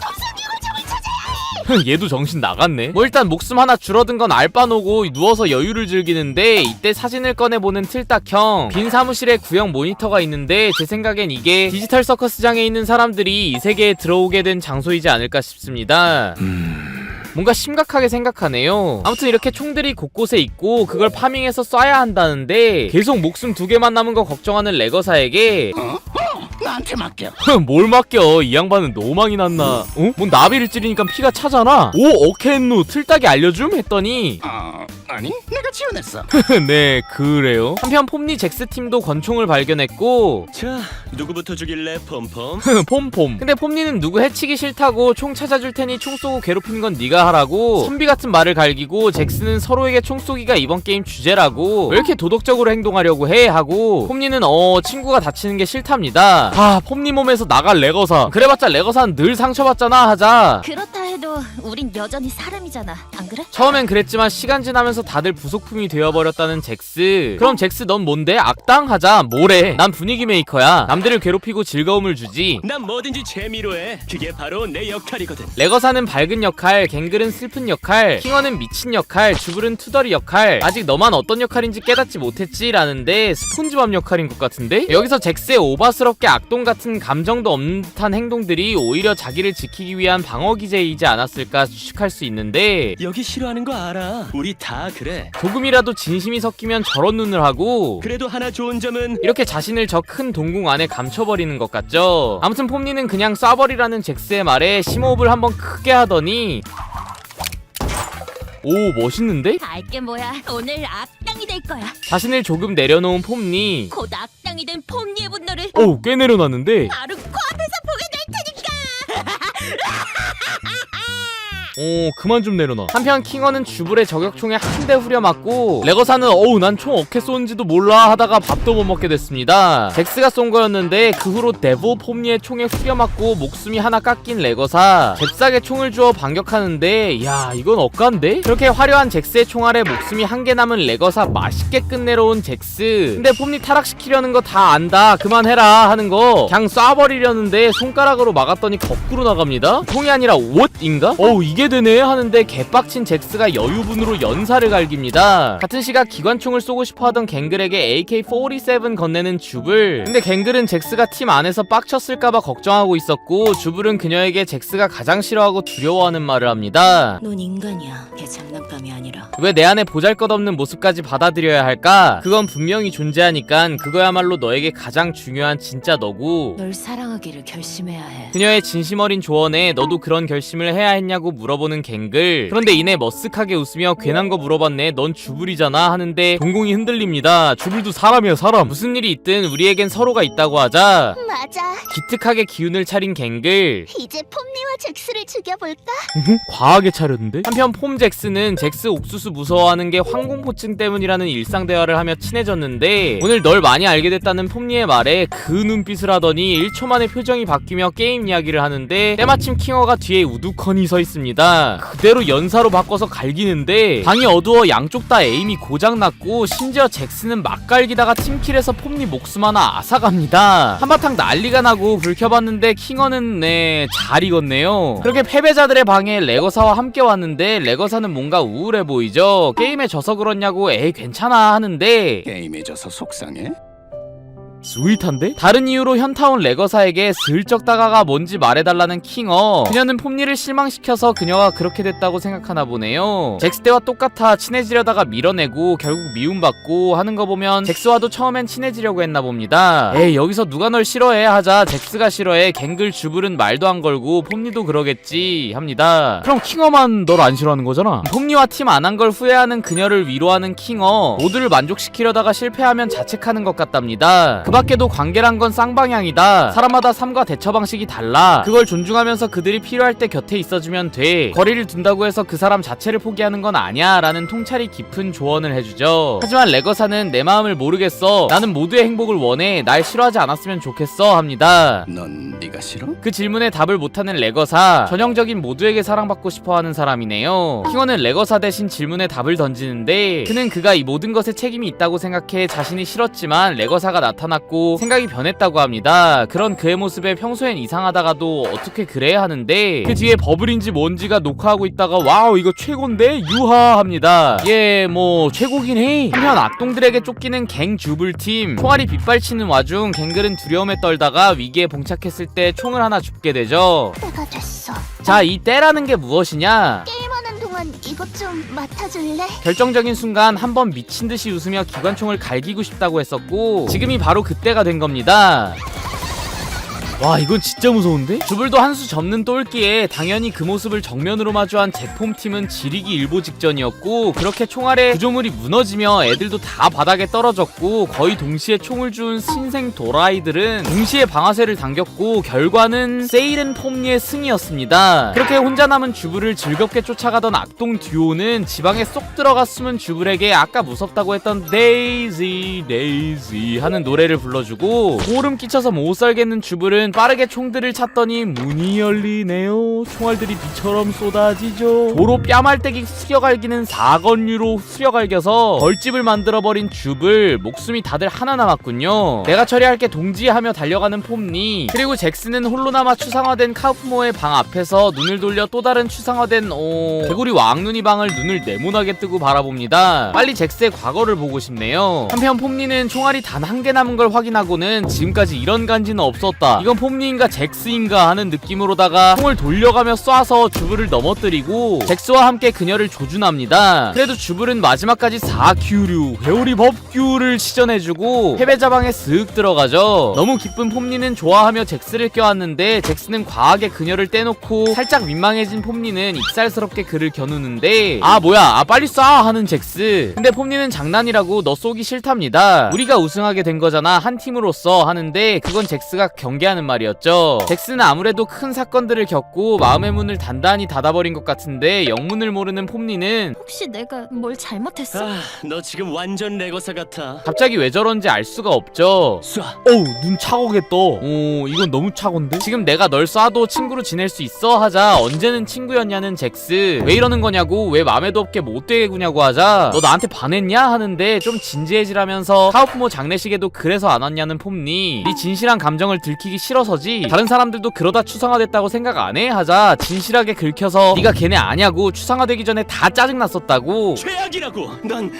얘도 정신 나갔네. 뭐 일단 목숨 하나 줄어든 건 알바노고 누워서 여유를 즐기는데 이때 사진을 꺼내보는 틀딱형. 빈 사무실에 구형 모니터가 있는데 제 생각엔 이게 디지털 서커스장에 있는 사람들이 이 세계에 들어오게 된 장소이지 않을까 싶습니다. 뭔가 심각하게 생각하네요. 아무튼 이렇게 총들이 곳곳에 있고 그걸 파밍해서 쏴야 한다는데 계속 목숨 2개만 남은 거 걱정하는 레거사에게 나한테 맡겨. 뭘 맡겨, 이 양반은 너무 많이 났나. 뭔 나비를 찌르니까 피가 차잖아. 오케누 틀딱이 알려줌? 했더니 아니 내가 지원했어. 네 그래요. 한편 폼니 잭스 팀도 권총을 발견했고 자 누구부터 죽일래 폼폼? 폼폼. 근데 폼니는 누구 해치기 싫다고 총 찾아줄 테니 총 쏘고 괴롭히는 건 네가 하라고 선비 같은 말을 갈기고 잭스는 서로에게 총 쏘기가 이번 게임 주제라고 왜 이렇게 도덕적으로 행동하려고 해 하고 폼니는 친구가 다치는 게 싫답니다. 폼니 몸에서 나갈 레거사, 그래봤자 레거사는 늘 상처받잖아 하자 그렇다 해도 우린 여전히 사람이잖아, 안 그래? 처음엔 그랬지만 시간 지나면서 다들 부속 소모품이 되어버렸다는 잭스. 그럼 잭스 넌 뭔데? 악당? 하자. 뭐래? 난 분위기 메이커야. 남들을 괴롭히고 즐거움을 주지. 난 뭐든지 재미로 해. 그게 바로 내 역할이거든. 레거사는 밝은 역할, 갱글은 슬픈 역할, 킹어는 미친 역할, 주불은 투덜이 역할. 아직 너만 어떤 역할인지 깨닫지 못했지? 라는데 스폰지밥 역할인 것 같은데? 여기서 잭스의 오바스럽게 악동 같은 감정도 없는 듯한 행동들이 오히려 자기를 지키기 위한 방어 기제이지 않았을까 추측할 수 있는데, 여기 싫어하는 거 알아. 우리 다 그래. 조금이라도 진심이 섞이면 저런 눈을 하고, 그래도 하나 좋은 점은 이렇게 자신을 저 큰 동궁 안에 감춰버리는 것 같죠. 아무튼 폼니는 그냥 쏴버리라는 잭스의 말에 심호흡을 한번 크게 하더니, 오 멋있는데? 알게 뭐야. 오늘 악당이 될 거야. 자신을 조금 내려놓은 폼니. 곧 악당이 된 폼니의 분노를 오 꽤 내려놨는데, 바로 코앞에서 보게 될 테니까. 오 그만 좀 내려놔. 한편 킹어는 주불의 저격총에 한 대 후려맞고, 레거사는 어우 난 총 어떻게 쏘는지도 몰라 하다가 밥도 못 먹게 됐습니다. 잭스가 쏜 거였는데 그 후로 데보 폼니의 총에 후려맞고 목숨이 하나 깎인 레거사. 잽싸게 총을 주워 반격하는데, 야 이건 억간데? 그렇게 화려한 잭스의 총알에 목숨이 한 개 남은 레거사 맛있게 끝내러 온 잭스. 근데 폼니 타락시키려는 거 다 안다, 그만해라 하는 거 그냥 쏴버리려는데 손가락으로 막았더니 거꾸로 나갑니다. 총이 아니라 옷인가? 어우 이게 되네 하는데 개빡친 잭스가 여유분으로 연사를 갈깁니다. 같은 시각 기관총을 쏘고 싶어하던 갱글에게 AK-47 건네는 주불. 근데 갱글은 잭스가 팀 안에서 빡쳤을까봐 걱정하고 있었고, 주불은 그녀에게 잭스가 가장 싫어하고 두려워하는 말을 합니다. 넌 인간이야. 걔 장난감이 아니라. 왜 내 안에 보잘것없는 모습까지 받아들여야 할까? 그건 분명히 존재하니깐 그거야말로 너에게 가장 중요한 진짜 너고, 널 사랑하기를 결심해야 해. 그녀의 진심 어린 조언에 너도 그런 결심을 해야 했냐고 물어보는 갱글. 그런데 이내 머쓱하게 웃으며 괜한 거 물어봤네, 넌 주불이잖아 하는데 동공이 흔들립니다. 주불도 사람이야 사람. 무슨 일이 있든 우리에겐 서로가 있다고 하자 맞아. 기특하게 기운을 차린 갱글. 이제 폼니와 잭스를 죽여볼까? 과하게 차렸는데? 한편 폼 잭스는 잭스 옥수수 무서워하는 게 황공포증 때문이라는 일상 대화를 하며 친해졌는데, 오늘 널 많이 알게 됐다는 폼니의 말에 그 눈빛을 하더니 1초 만에 표정이 바뀌며 게임 이야기를 하는데, 때마침 킹어가 뒤에 우두커니 서 있습니다. 그대로 연사로 바꿔서 갈기는데 방이 어두워 양쪽 다 에임이 고장났고, 심지어 잭스는 막 갈기다가 팀킬에서 폼니 목숨 하나 앗아갑니다. 한바탕 난리가 나고 불 켜봤는데 킹어는 잘 익었네요. 그렇게 패배자들의 방에 레거사와 함께 왔는데, 레거사는 뭔가 우울해 보이죠. 게임에 져서 그렇냐고 에이 괜찮아 하는데, 게임에 져서 속상해? 스윗한데? 다른 이유로 현타 온 레거사에게 슬쩍 다가가 뭔지 말해달라는 킹어. 그녀는 폼니를 실망시켜서 그녀가 그렇게 됐다고 생각하나 보네요. 잭스 때와 똑같아 친해지려다가 밀어내고 결국 미움받고 하는 거 보면 잭스와도 처음엔 친해지려고 했나 봅니다. 에이 여기서 누가 널 싫어해 하자 잭스가 싫어해. 갱글 주불은 말도 안 걸고 폼니도 그러겠지 합니다. 그럼 킹어만 널 안 싫어하는 거잖아. 폼니와 팀 안 한 걸 후회하는 그녀를 위로하는 킹어. 모두를 만족시키려다가 실패하면 자책하는 것 같답니다. 그 밖에도 관계란 건 쌍방향이다. 사람마다 삶과 대처 방식이 달라. 그걸 존중하면서 그들이 필요할 때 곁에 있어주면 돼. 거리를 둔다고 해서 그 사람 자체를 포기하는 건 아니야 라는 통찰이 깊은 조언을 해주죠. 하지만 레거사는 내 마음을 모르겠어. 나는 모두의 행복을 원해. 날 싫어하지 않았으면 좋겠어 합니다. 넌 네가 싫어? 그 질문에 답을 못하는 레거사. 전형적인 모두에게 사랑받고 싶어하는 사람이네요. 킹어는 레거사 대신 질문에 답을 던지는데, 그는 그가 이 모든 것에 책임이 있다고 생각해 자신이 싫었지만 레거사가 나타났고 생각이 변했다고 합니다. 그런 그의 모습에 평소엔 이상하다가도 어떻게 그래 하는데, 그 뒤에 버블인지 뭔지가 녹화하고 있다가 와우 이거 최고인데 유하합니다. 예 뭐 최고긴 해. 한편 악동들에게 쫓기는 갱 주불팀. 총알이 빗발치는 와중 갱글은 두려움에 떨다가 위기에 봉착했을 때 총을 하나 줍게 되죠. 때가 됐어. 자, 이 때라는 게 무엇이냐? 게임하는 동안 이것 좀 맡아줄래? 결정적인 순간 한번 미친듯이 웃으며 기관총을 갈기고 싶다고 했었고, 지금이 바로 그때가 된 겁니다. 와 이건 진짜 무서운데? 주불도 한 수 접는 똘끼에 당연히 그 모습을 정면으로 마주한 잭폼팀은 지리기 일보 직전이었고, 그렇게 총알에 구조물이 무너지며 애들도 다 바닥에 떨어졌고, 거의 동시에 총을 준 신생 도라이들은 동시에 방아쇠를 당겼고, 결과는 세일은 폼니의 승이었습니다. 그렇게 혼자 남은 주불을 즐겁게 쫓아가던 악동 듀오는 지방에 쏙 들어가 숨은 주불에게 아까 무섭다고 했던 데이지 데이지 하는 노래를 불러주고, 소름 끼쳐서 못 살겠는 주불은 잭스는 빠르게 총들을 찾더니 문이 열리네요. 총알들이 비처럼 쏟아지죠. 도로 뺨알떼기 수려갈기는 사건류로 수려갈겨서 벌집을 만들어버린 줍을 목숨이 다들 하나 남았군요. 내가 처리할게 동지하며 달려가는 폼니, 그리고 잭스는 홀로 남아 추상화된 카우프모의 방 앞에서 눈을 돌려 또 다른 추상화된 개구리 왕눈이 방을 눈을 네모나게 뜨고 바라봅니다. 빨리 잭스의 과거를 보고 싶네요. 한편 폼니는 총알이 단 한 개 남은 걸 확인하고는 지금까지 이런 간지는 없었다, 이건 폼니인가 잭스인가 하는 느낌으로다가 총을 돌려가며 쏴서 주불을 넘어뜨리고 잭스와 함께 그녀를 조준합니다. 그래도 주불은 마지막까지 4Q류 회오리 법규를 시전해주고 패배자 방에 쓱 들어가죠. 너무 기쁜 폼니는 좋아하며 잭스를 껴안는데 잭스는 과하게 그녀를 떼놓고 살짝 민망해진 폼니는 익살스럽게 그를 겨누는데 뭐야 빨리 쏴 하는 잭스. 근데 폼니는 장난이라고 너 쏘기 싫답니다. 우리가 우승하게 된 거잖아 한 팀으로서 하는데 그건 잭스가 경계하는 말이었죠. 잭스는 아무래도 큰 사건들을 겪고 마음의 문을 단단히 닫아버린 것 같은데 영문을 모르는 폼니는 혹시 내가 뭘 잘못했어? 너 지금 완전 레거사 같아. 갑자기 왜 저런지 알 수가 없죠. 쏴. 어우 눈 차고겠다. 이건 너무 차고인데? 지금 내가 널 쏴도 친구로 지낼 수 있어? 하자 언제는 친구였냐는 잭스. 왜 이러는 거냐고, 왜 맘에도 없게 못되게 구냐고 하자 너 나한테 반했냐? 하는데 좀 진지해지라면서 카우프모 장례식에도 그래서 안 왔냐는 폼니. 네 진실한 감정을 들키기 싫어서지 다른 사람들도 그러다 추상화됐다고 생각 안 해? 하자 진실하게 긁혀서 네가 걔네 아냐고, 추상화되기 전에 다 짜증났었다고. 최악이라고. 넌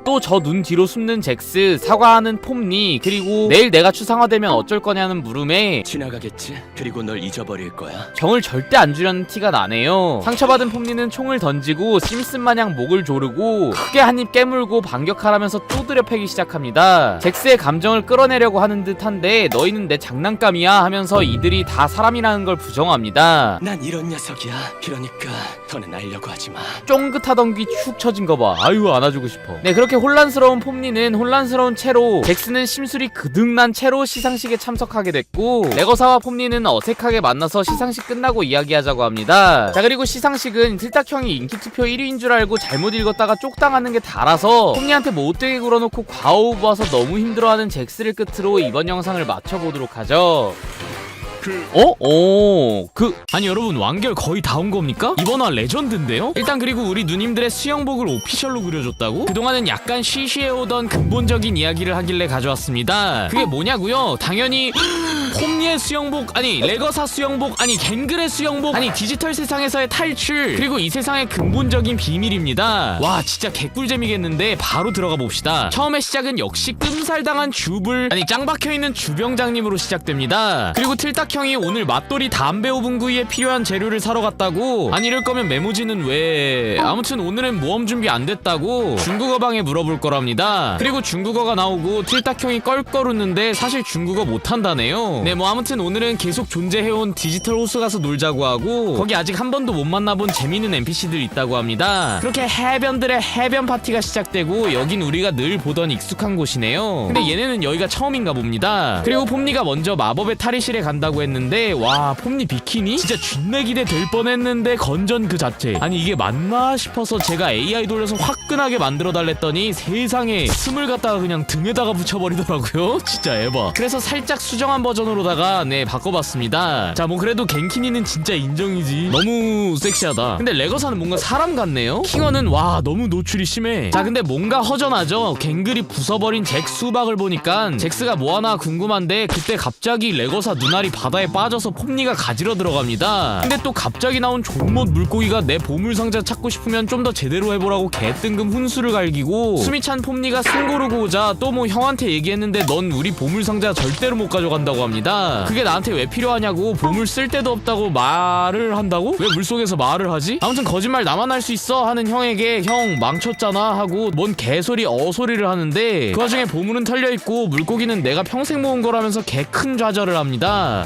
또 저 눈 뒤로 숨는 잭스, 사과하는 폼니, 그리고 내일 내가 추상화되면 어쩔 거냐는 물음에 지나가겠지. 그리고 널 잊어버릴 거야. 정을 절대 안 주려는 티가 나네요. 상처받은 폼니는 총을 던지고 심슨 마냥 목을 조르고 크게 한 입 깨물고 반격하라면서 두드려 패기 시작합니다. 잭스의 감정을 끌어내려고 하는 듯한데 너희는 내 장난감이야 하면서 이들이 다 사람이라는 걸 부정합니다. 난 이런 녀석이야. 그러니까 더는 알려고 하지 마. 쫑긋하던 귀 축 처진 거 봐. 아유 안아주고 싶어. 네, 그렇게 혼란스러운 폼니는 혼란스러운 채로, 잭스는 심술이 그득난 채로 시상식에 참석하게 됐고 레거사와 폼니는 어색하게 만나서 시상식 끝나고 이야기하자고 합니다. 자, 그리고 시상식은 틀딱형이 인기투표 1위인 줄 알고 잘못 읽었다가 쪽당하는 게 달아서 폼니한테 못되게 굴어놓고 과호흡 와서 너무 힘들어하는 잭스를 끝으로 이번 영상을 마쳐보도록 하죠. 아니 여러분, 완결 거의 다 온 겁니까? 이번 화 레전드인데요? 일단 그리고 우리 누님들의 수영복을 오피셜로 그려줬다고? 그동안은 약간 쉬쉬해오던 근본적인 이야기를 하길래 가져왔습니다. 그게 뭐냐고요? 당연히 폼니의 수영복, 아니 레거사 수영복, 아니 갱글의 수영복, 아니 디지털 세상에서의 탈출, 그리고 이 세상의 근본적인 비밀입니다. 와 진짜 개꿀잼이겠는데 바로 들어가 봅시다. 처음에 시작은 역시 끔살당한 줍을, 아니 짱 박혀있는 주병장님으로 시작됩니다. 그리고 틀딱형이 오늘 맛돌이 담배 5분구이에 필요한 재료를 사러 갔다고? 아니 이럴 거면 메모지는 왜? 아무튼 오늘은 모험 준비 안 됐다고 중국어 방에 물어볼 거랍니다. 그리고 중국어가 나오고 틀딱형이 껄껄 웃는데 사실 중국어 못한다네요. 네, 뭐 아무튼 오늘은 계속 존재해온 디지털 호수 가서 놀자고 하고 거기 아직 한 번도 못 만나본 재밌는 NPC들 있다고 합니다. 그렇게 해변들의 해변 파티가 시작되고 여긴 우리가 늘 보던 익숙한 곳이네요. 근데 얘네는 여기가 처음인가 봅니다. 그리고 폼니가 먼저 마법의 탈의실에 간다고 했는데 와 폼니 비키니? 진짜 준내 기대 될 뻔했는데 건전 그 자체. 아니 이게 맞나 싶어서 제가 AI 돌려서 화끈하게 만들어 달랬더니 세상에 숨을 갖다가 그냥 등에다가 붙여버리더라고요. 진짜 에바. 그래서 살짝 수정한 버전으로다가 네 바꿔봤습니다. 자, 뭐 그래도 갱키니는 진짜 인정이지. 너무 섹시하다. 근데 레거사는 뭔가 사람 같네요. 킹어는 와 너무 노출이 심해. 자, 근데 뭔가 허전하죠. 갱글이 부숴버린 잭 수박을 보니까 잭스가 뭐하나 궁금한데 그때 갑자기 레거사 눈알이 바다에 빠져서 폼니가 가지러 들어갑니다. 근데 또 갑자기 나온 존못 물고기가 내 보물상자 찾고 싶으면 좀 더 제대로 해보라고 개뜬금 훈수를 갈기고 숨이 찬 폼니가 숨 고르고 오자 또 뭐 형한테 얘기했는데 넌 우리 보물상자 절대로 못 가져간다고 합니다. 그게 나한테 왜 필요하냐고, 보물 쓸 데도 없다고 말을 한다고? 왜 물속에서 말을 하지? 아무튼 거짓말 나만 할 수 있어 하는 형에게 형 망쳤잖아 하고 뭔 개소리 어소리를 하는데 그 와중에 보물은 털려있고 물고기는 내가 평생 모은 거라면서 개 큰 좌절을 합니다.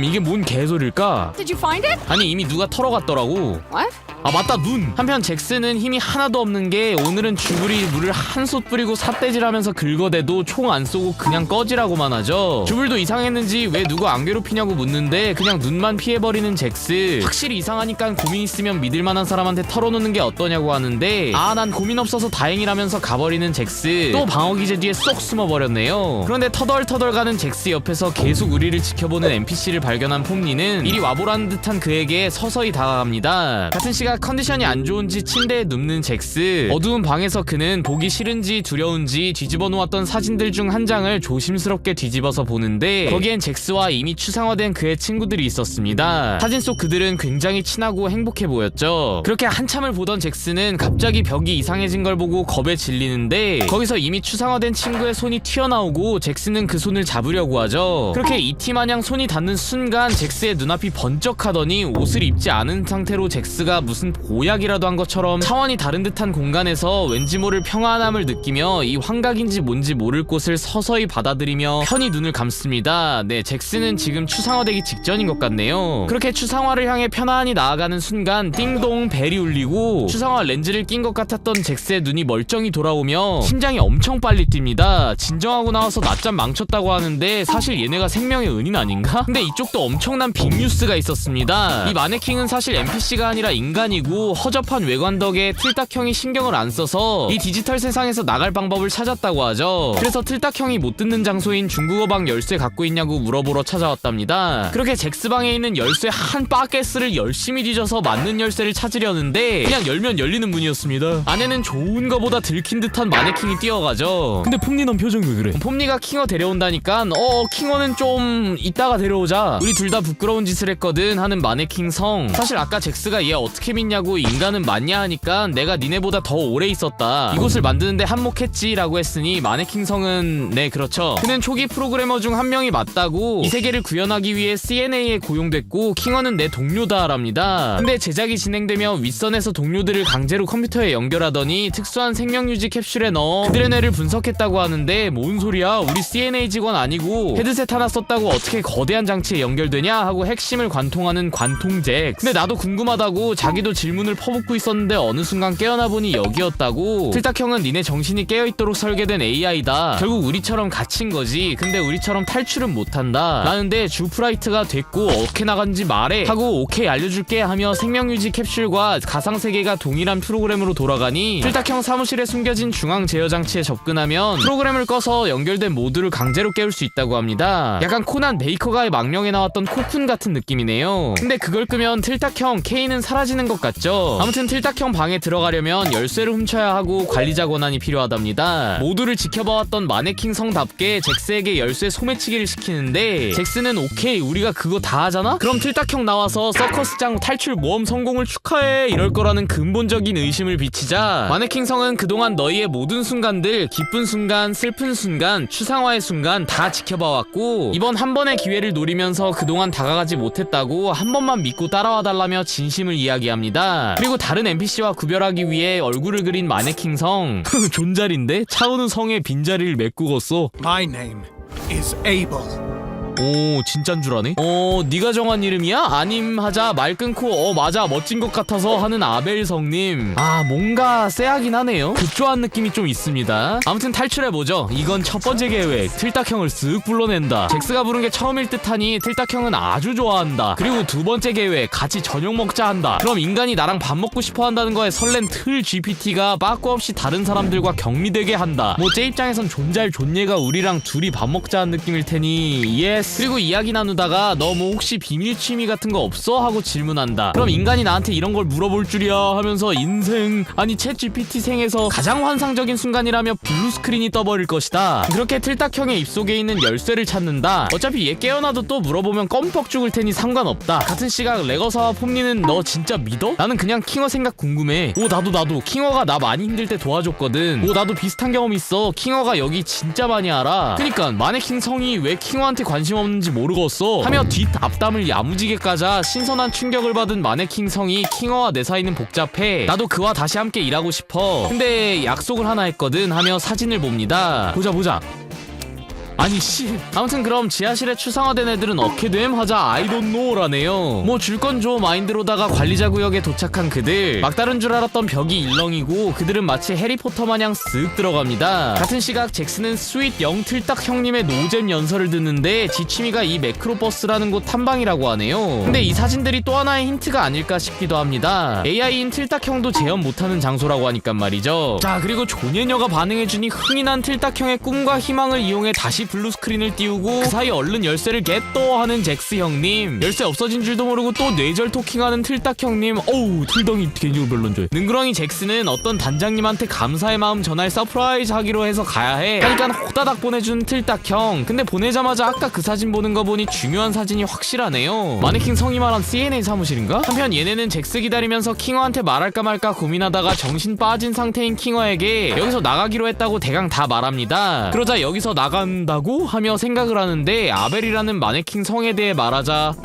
이게 뭔 개소리일까? Did you find it? 아니 이미 누가 털어갔더라고. What? 아 맞다, 눈. 한편 잭스는 힘이 하나도 없는 게 오늘은 주불이 물을 한솥 뿌리고 삿대질하면서 긁어대도 총 안 쏘고 그냥 꺼지라고만 하죠. 주불도 이상했는지 왜 누구 안 괴롭히냐고 묻는데 그냥 눈만 피해버리는 잭스. 확실히 이상하니까 고민 있으면 믿을만한 사람한테 털어놓는 게 어떠냐고 하는데 아 난 고민 없어서 다행이라면서 가버리는 잭스. 또 방어기제 뒤에 쏙 숨어버렸네요. 그런데 터덜터덜 가는 잭스 옆에서 계속 우리를 지켜보는 NPC를 발견한 폼니는 이리 와보라는 듯한 그에게 서서히 다가갑니다. 같은 시각 컨디션이 안 좋은지 침대에 눕는 잭스. 어두운 방에서 그는 보기 싫은지 두려운지 뒤집어 놓았던 사진들 중 한 장을 조심스럽게 뒤집어서 보는데 거기엔 잭스와 이미 추상화된 그의 친구들이 있었습니다. 사진 속 그들은 굉장히 친하고 행복해 보였죠. 그렇게 한참을 보던 잭스는 갑자기 벽이 이상해진 걸 보고 겁에 질리는데 거기서 이미 추상화된 친구의 손이 튀어나오고 잭스는 그 손을 잡으려고 하죠. 그렇게 E.T. 마냥 손이 닿는 순간 잭스의 눈앞이 번쩍하더니 옷을 입지 않은 상태로 잭스가 무슨 보약이라도 한 것처럼 차원이 다른 듯한 공간에서 왠지 모를 평안함을 느끼며 이 환각인지 뭔지 모를 곳을 서서히 받아들이며 편히 눈을 감습니다. 네, 잭스는 지금 추상화되기 직전인 것 같네요. 그렇게 추상화를 향해 편안히 나아가는 순간 띵동 벨이 울리고 추상화 렌즈를 낀 것 같았던 잭스의 눈이 멀쩡히 돌아오며 심장이 엄청 빨리 뜁니다. 진정하고 나와서 낮잠 망쳤다고 하는데 사실 얘네가 생명의 은인 아닌가? 근데 이쪽도 엄청난 빅뉴스가 있었습니다. 이 마네킹은 사실 NPC가 아니라 인간이고 허접한 외관 덕에 틀딱형이 신경을 안 써서 이 디지털 세상에서 나갈 방법을 찾았다고 하죠. 그래서 틀딱형이 못 듣는 장소인 중국어 방 열쇠 갖고 있냐고 물어보러 찾아왔답니다. 그렇게 잭스 방에 있는 열쇠 한 바켓을 열심히 뒤져서 맞는 열쇠를 찾으려는데 그냥 열면 열리는 문이었습니다. 안에는 좋은 거보다 들킨 듯한 마네킹이 뛰어가죠. 근데 폼니 넌 표정 왜 그래? 폼니가 킹어 데려온다니까 킹어는 좀 이따가 데려오자. 우리 둘 다 부끄러운 짓을 했거든 하는 마네킹 성. 사실 아까 잭스가 얘 어떻게 믿냐고 인간은 맞냐 하니까 내가 니네보다 더 오래 있었다. 이곳을 만드는데 한몫했지 라고 했으니 마네킹 성은 네 그렇죠. 그는 초기 프로그래머 중 한 명이 맞다고 이 세계를 구현하기 위해 CNA에 고용됐고 킹어는 내 동료다 랍니다. 근데 제작이 진행되며 윗선에서 동료들을 강제로 컴퓨터에 연결하더니 특수한 생명유지 캡슐에 넣어 그들의 뇌를 분석했다고 하는데 뭔 소리야, 우리 CNA 직원 아니고 헤드셋 하나 썼다고 어떻게 거대한 장치에 연결되냐 하고 핵심을 관통하는 관통잭. 근데 나도 궁금하다고 자기도 질문을 퍼붓고 있었는데 어느 순간 깨어나 보니 여기였다고. 틀딱형은 니네 정신이 깨어있도록 설계된 AI다. 결국 우리처럼 갇힌 거지. 근데 우리처럼 탈출은 못한다. 라는데 주프라이트가 됐고 어떻게 나간지 말해 하고 오케이 알려줄게 하며 생명유지 캡슐과 가상세계가 동일한 프로그램으로 돌아가니 틀딱형 사무실에 숨겨진 중앙 제어 장치에 접근하면 프로그램을 꺼서 연결된 모두를 강제로 깨울 수 있다고 합니다. 약간 코난 베이커가의 망령에 나왔던 코쿤 같은 느낌이네요. 근데 그걸 끄면 틀딱형 케인은 사라지는 것 같죠. 아무튼 틀딱형 방에 들어가려면 열쇠를 훔쳐야 하고 관리자 권한이 필요하답니다. 모두를 지켜봐왔던 마네킹 성답게 잭스에게 열쇠 소매치기를 시키는데 잭스는 오케이 우리가 그거 다 하잖아? 그럼 틀딱형 나와서 서커스장 탈출 모험 성공을 축하해 이럴 거라는 근본적인 의심을 비치자 마네킹 성은 그동안 너희의 모든 순간들, 기쁜 순간, 슬픈 순간, 추상화의 순간 다 지켜봐왔고 이번 한 번의 기회를 노리면서 그동안 다가가지 못했다고 한 번만 믿고 따라와 달라며 진심을 이야기합니다. 그리고 다른 NPC와 구별하기 위해 얼굴을 그린 마네킹 성. 존잘인데? 차은우 성의 빈자리를 메꾸었어. My name is Abel. 오 진짠 줄 아네? 네가 정한 이름이야? 아님 하자 말 끊고 맞아 멋진 것 같아서 하는 아벨성님. 아 뭔가 쎄하긴 하네요. 급조한 느낌이 좀 있습니다. 아무튼 탈출해보죠. 이건 첫 번째 계획. 틀딱형을 쓱 불러낸다. 잭스가 부른 게 처음일 듯하니 틀딱형은 아주 좋아한다. 그리고 두 번째 계획. 같이 저녁 먹자 한다. 그럼 인간이 나랑 밥 먹고 싶어 한다는 거에 설렌 틀 GPT가 빠꾸 없이 다른 사람들과 격리되게 한다. 뭐 제 입장에선 존잘 존예가 우리랑 둘이 밥 먹자 한 느낌일 테니 예스. 그리고 이야기 나누다가 너 뭐 혹시 비밀 취미 같은 거 없어? 하고 질문한다. 그럼 인간이 나한테 이런 걸 물어볼 줄이야 하면서 인생 아니 챗 GPT 생에서 가장 환상적인 순간이라며 블루 스크린이 떠버릴 것이다. 그렇게 틀딱형의 입속에 있는 열쇠를 찾는다. 어차피 얘 깨어나도 또 물어보면 껌뻑 죽을 테니 상관없다. 같은 시각 레거사와 폼니는 너 진짜 믿어? 나는 그냥 킹어 생각 궁금해. 오 나도 킹어가 나 많이 힘들 때 도와줬거든. 오 나도 비슷한 경험 있어. 킹어가 여기 진짜 많이 알아. 그니까 마네킹 성이 왜 킹어한테 관심 없는지 모르겠어 하며 뒷앞담을 야무지게 까자 신선한 충격을 받은 마네킹 성이 킹어와 내 사이는 복잡해. 나도 그와 다시 함께 일하고 싶어. 근데 약속을 하나 했거든 하며 사진을 봅니다. 보자 아니 씨. 아무튼 그럼 지하실에 추상화된 애들은 어케됨 하자 I don't know 라네요. 뭐 줄 건 줘 마인드로다가 관리자 구역에 도착한 그들, 막다른 줄 알았던 벽이 일렁이고 그들은 마치 해리포터 마냥 쓱 들어갑니다. 같은 시각 잭스는 스윗 영틀딱 형님의 노잼 연설을 듣는데 지 취미가 이 매크로버스라는 곳 탐방이라고 하네요. 근데 이 사진들이 또 하나의 힌트가 아닐까 싶기도 합니다. AI인 틀딱 형도 재현 못하는 장소라고 하니까 말이죠. 자, 그리고 조녀녀가 반응해주니 흥이 난 틀딱 형의 꿈과 희망을 이용해 다시 블루 스크린을 띄우고 그 사이 얼른 열쇠를 겟또 하는 잭스 형님, 열쇠 없어진 줄도 모르고 또 뇌절 토킹하는 틀딱 형님. 어우 틀덩이 개인적으로 별론데. 능구렁이 잭스는 어떤 단장님한테 감사의 마음 전할 서프라이즈 하기로 해서 가야 해 하니까 호다닥 보내준 틀딱 형. 근데 보내자마자 아까 그 사진 보는 거 보니 중요한 사진이 확실하네요. 마네킹 성이 말한 CNA 사무실인가? 한편 얘네는 잭스 기다리면서 킹어한테 말할까 말까 고민하다가 정신 빠진 상태인 킹어에게 여기서 나가기로 했다고 대강 다 말합니다. 그러자 여기서 나간다고? 하며 생각을 하는데 아벨이라는 마네킹 성에 대해 말하자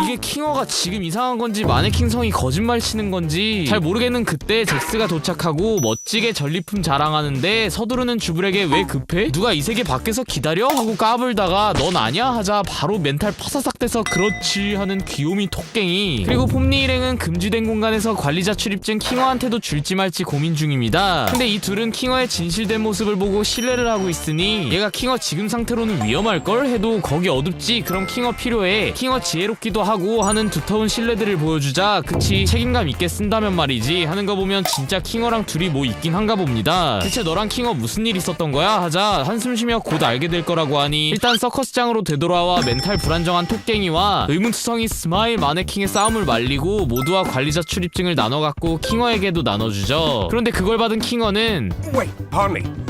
이게 킹어가 지금 이상한 건지 마네킹 성이 거짓말 치는 건지 잘 모르겠는 그때 잭스가 도착하고 멋지게 전리품 자랑하는데 서두르는 주불에게 왜 급해? 누가 이 세계 밖에서 기다려? 하고 까불다가 넌 아냐? 하자 바로 멘탈 파사삭 돼서 그렇지 하는 귀요미 톡갱이. 그리고 폼니 일행은 금지된 공간에서 관리자 출입증 킹어한테도 줄지 말지 고민 중입니다. 근데 이 둘은 킹어의 진실된 모습을 보고 신뢰를 하고 있으니 얘가 킹어 지금 상태로는 위험할걸? 해도 거기 어둡지 그럼 킹어 필요해, 킹어 지혜롭기도 하고 하는 두터운 신뢰들을 보여주자 그치 책임감 있게 쓴다면 말이지 하는 거 보면 진짜 킹어랑 둘이 뭐 있긴 한가 봅니다. 대체 너랑 킹어 무슨 일 있었던 거야? 하자 한숨 쉬며 곧 알게 될 거라고 하니 일단 서커스장으로 되돌아와 멘탈 불안정한 톡갱이와 의문투성이 스마일 마네킹의 싸움을 말리고 모두와 관리자 출입증을 나눠갖고 킹어에게도 나눠주죠. 그런데 그걸 받은 킹어는 Wait, pardon me.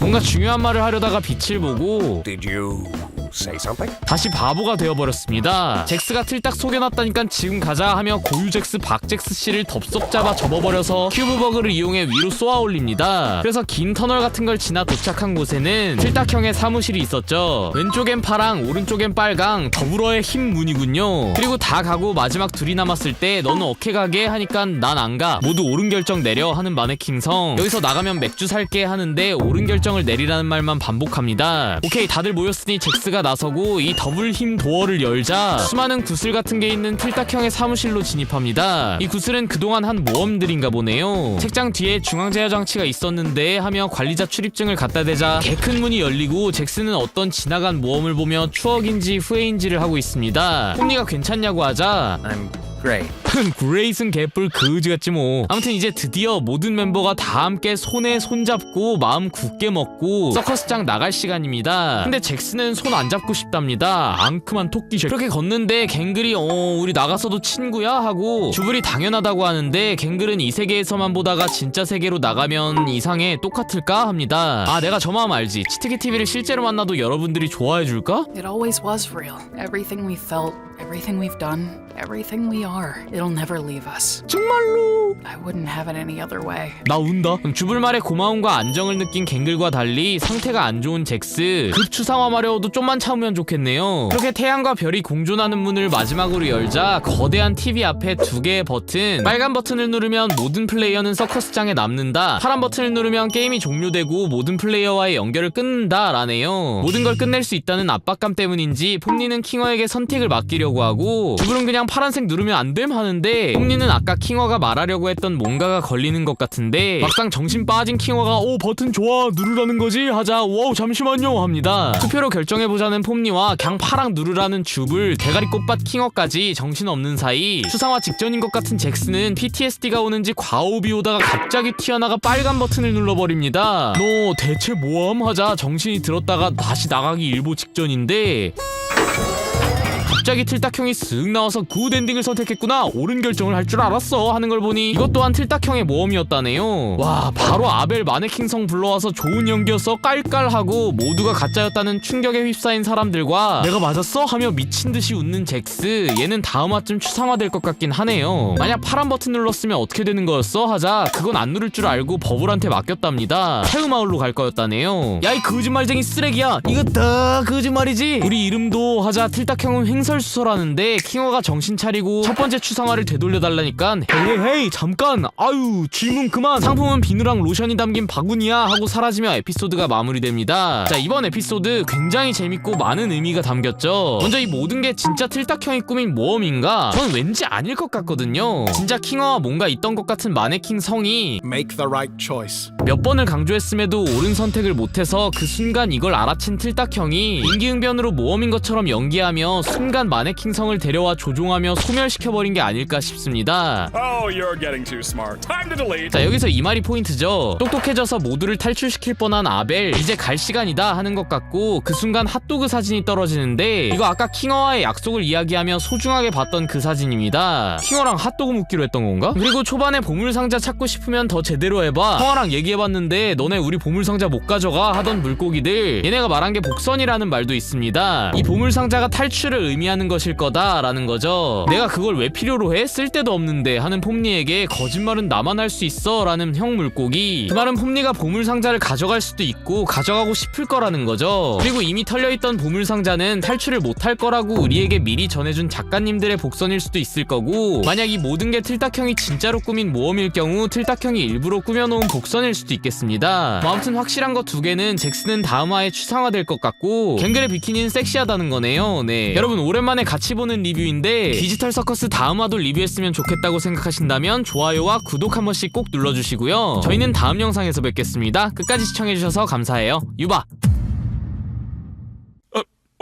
뭔가 중요한 말을 하려다가 빛을 보고 Did you say something? 다시 바보가 되어버렸습니다. 잭스가 틀딱 속여놨다니까 지금 가자 하며 고유 잭스 박잭스 씨를 덥석 잡아 접어버려서 큐브버그를 이용해 위로 쏘아 올립니다. 그래서 긴 터널 같은 걸 지나 도착한 곳에는 틀딱형의 사무실이 있었죠. 왼쪽엔 파랑 오른쪽엔 빨강 더불어의 흰 문이군요. 그리고 다 가고 마지막 둘이 남았을 때 너는 어케 가게 하니까 난 안 가, 모두 옳은 결정 내려 하는 마네킹 성. 여기서 나가면 맥주 살게 하는데 옳은 결정을 내리라는 말만 반복합니다. 오케이 다들 모였으니 잭스가 나서고 이 더블 힘 도어를 열자 수많은 구슬 같은 게 있는 틀딱형의 사무실로 진입합니다. 이 구슬은 그동안 한 모험들인가 보네요. 책장 뒤에 중앙제어 장치가 있었는데 하며 관리자 출입증을 갖다 대자 개 큰 문이 열리고 잭스는 어떤 지나간 모험을 보며 추억인지 후회인지를 하고 있습니다. 홈니가 괜찮냐고 하자 I'm great. 그레이슨 개뿔 그지같지 뭐. 아무튼 이제 드디어 모든 멤버가 다 함께 손에 손잡고 마음 굳게 먹고 서커스장 나갈 시간입니다. 근데 잭스는 손 안 잡고 싶답니다. 앙큼한 토끼 쉐. 그렇게 걷는데 갱글이 우리 나가서도 친구야? 하고 주불이 당연하다고 하는데 갱글은 이 세계에서만 보다가 진짜 세계로 나가면 이상해 똑같을까? 합니다. 아 내가 저 마음 알지. 치트키 TV를 실제로 만나도 여러분들이 좋아해줄까? It always was real. Everything we felt, everything we've done, everything we are. It'll never leave us. 정말로 I wouldn't have it any other way. 나 운다. 주불 말에 고마움과 안정을 느낀 갱글과 달리 상태가 안 좋은 잭스, 급 추상화 마려워도 좀만 참으면 좋겠네요. 그렇게 태양과 별이 공존하는 문을 마지막으로 열자 거대한 TV 앞에 두 개의 버튼, 빨간 버튼을 누르면 모든 플레이어는 서커스장에 남는다, 파란 버튼을 누르면 게임이 종료되고 모든 플레이어와의 연결을 끊는다 라네요. 모든 걸 끝낼 수 있다는 압박감 때문인지 폼니는 킹어에게 선택을 맡기려고 하고 주불은 그냥 파란색 누르면 안 됨 하는데 폼니는 아까 킹어가 말하려고 했던 뭔가가 걸리는 것 같은데 막상 정신 빠진 킹어가 버튼 좋아 누르라는 거지? 하자 와우 잠시만요 합니다. 투표로 결정해보자는 폼니와 그냥 파랑 누르라는 주불, 대가리 꽃밭 킹어까지 정신없는 사이 수상화 직전인 것 같은 잭스는 PTSD가 오는지 과호흡이 오다가 갑자기 튀어나가 빨간 버튼을 눌러버립니다. 너 대체 뭐함? 하자 정신이 들었다가 다시 나가기 일보 직전인데 갑자기 틀딱형이 쓱 나와서 굿 엔딩을 선택했구나, 옳은 결정을 할 줄 알았어 하는 걸 보니 이것 또한 틀딱형의 모험이었다네요. 와 바로 아벨 마네킹성 불러와서 좋은 연기였어 깔깔하고 모두가 가짜였다는 충격에 휩싸인 사람들과 내가 맞았어? 하며 미친듯이 웃는 잭스. 얘는 다음 화쯤 추상화될 것 같긴 하네요. 만약 파란 버튼 눌렀으면 어떻게 되는 거였어? 하자 그건 안 누를 줄 알고 버블한테 맡겼답니다. 태우마을로 갈 거였다네요. 야 이 거짓말쟁이 쓰레기야, 이거 다 거짓말이지? 우리 이름도 하자 틀딱형은 횡설 횡설수설하는데 킹어가 정신 차리고 첫 번째 추상화를 되돌려달라니까 헤이 잠깐 아유 질문 그만 상품은 비누랑 로션이 담긴 바구니야 하고 사라지며 에피소드가 마무리됩니다. 자 이번 에피소드 굉장히 재밌고 많은 의미가 담겼죠. 먼저 이 모든 게 진짜 틀딱형이 꾸민 모험인가? 전 왠지 아닐 것 같거든요. 진짜 킹어와 뭔가 있던 것 같은 마네킹 성이 Make the right choice. 몇 번을 강조했음에도 옳은 선택을 못해서 그 순간 이걸 알아챈 틀딱형이 임기응변으로 모험인 것처럼 연기하며 순간 마네킹 성을 데려와 조종하며 소멸시켜버린 게 아닐까 싶습니다. Oh, you're getting too smart. Time to delete. 자 여기서 이 말이 포인트죠. 똑똑해져서 모두를 탈출시킬 뻔한 아벨 이제 갈 시간이다 하는 것 같고 그 순간 핫도그 사진이 떨어지는데 이거 아까 킹어와의 약속을 이야기하며 소중하게 봤던 그 사진입니다. 킹어랑 핫도그 먹기로 했던 건가? 그리고 초반에 보물상자 찾고 싶으면 더 제대로 해봐. 형아랑 얘기해봤는데 너네 우리 보물상자 못 가져가 하던 물고기들 얘네가 말한 게 복선이라는 말도 있습니다. 이 보물상자가 탈출을 의미하는 것일 거다 라는 거죠. 내가 그걸 왜 필요로 해? 쓸데도 없는데 하는 폼니에게 거짓말은 나만 할 수 있어 라는 형 물고기. 그 말은 폼니가 보물상자를 가져갈 수도 있고 가져가고 싶을 거라는 거죠. 그리고 이미 털려있던 보물상자는 탈출을 못할 거라고 우리에게 미리 전해준 작가님들의 복선일 수도 있을 거고 만약 이 모든 게 틀딱형이 진짜로 꾸민 모험일 경우 틀딱형이 일부러 꾸며놓은 복선일 수도 있겠습니다. 뭐 아무튼 확실한 거 두 개는 잭슨은 다음 화에 추상화될 것 같고 갱글의 비키니는 섹시하다는 거네요. 네 여러분 오랜만에 같이 보는 리뷰인데 디지털 서커스 다음 화도 리뷰했으면 좋겠다고 생각하신다면 좋아요와 구독 한 번씩 꼭 눌러주시고요. 저희는 다음 영상에서 뵙겠습니다. 끝까지 시청해주셔서 감사해요. 유바.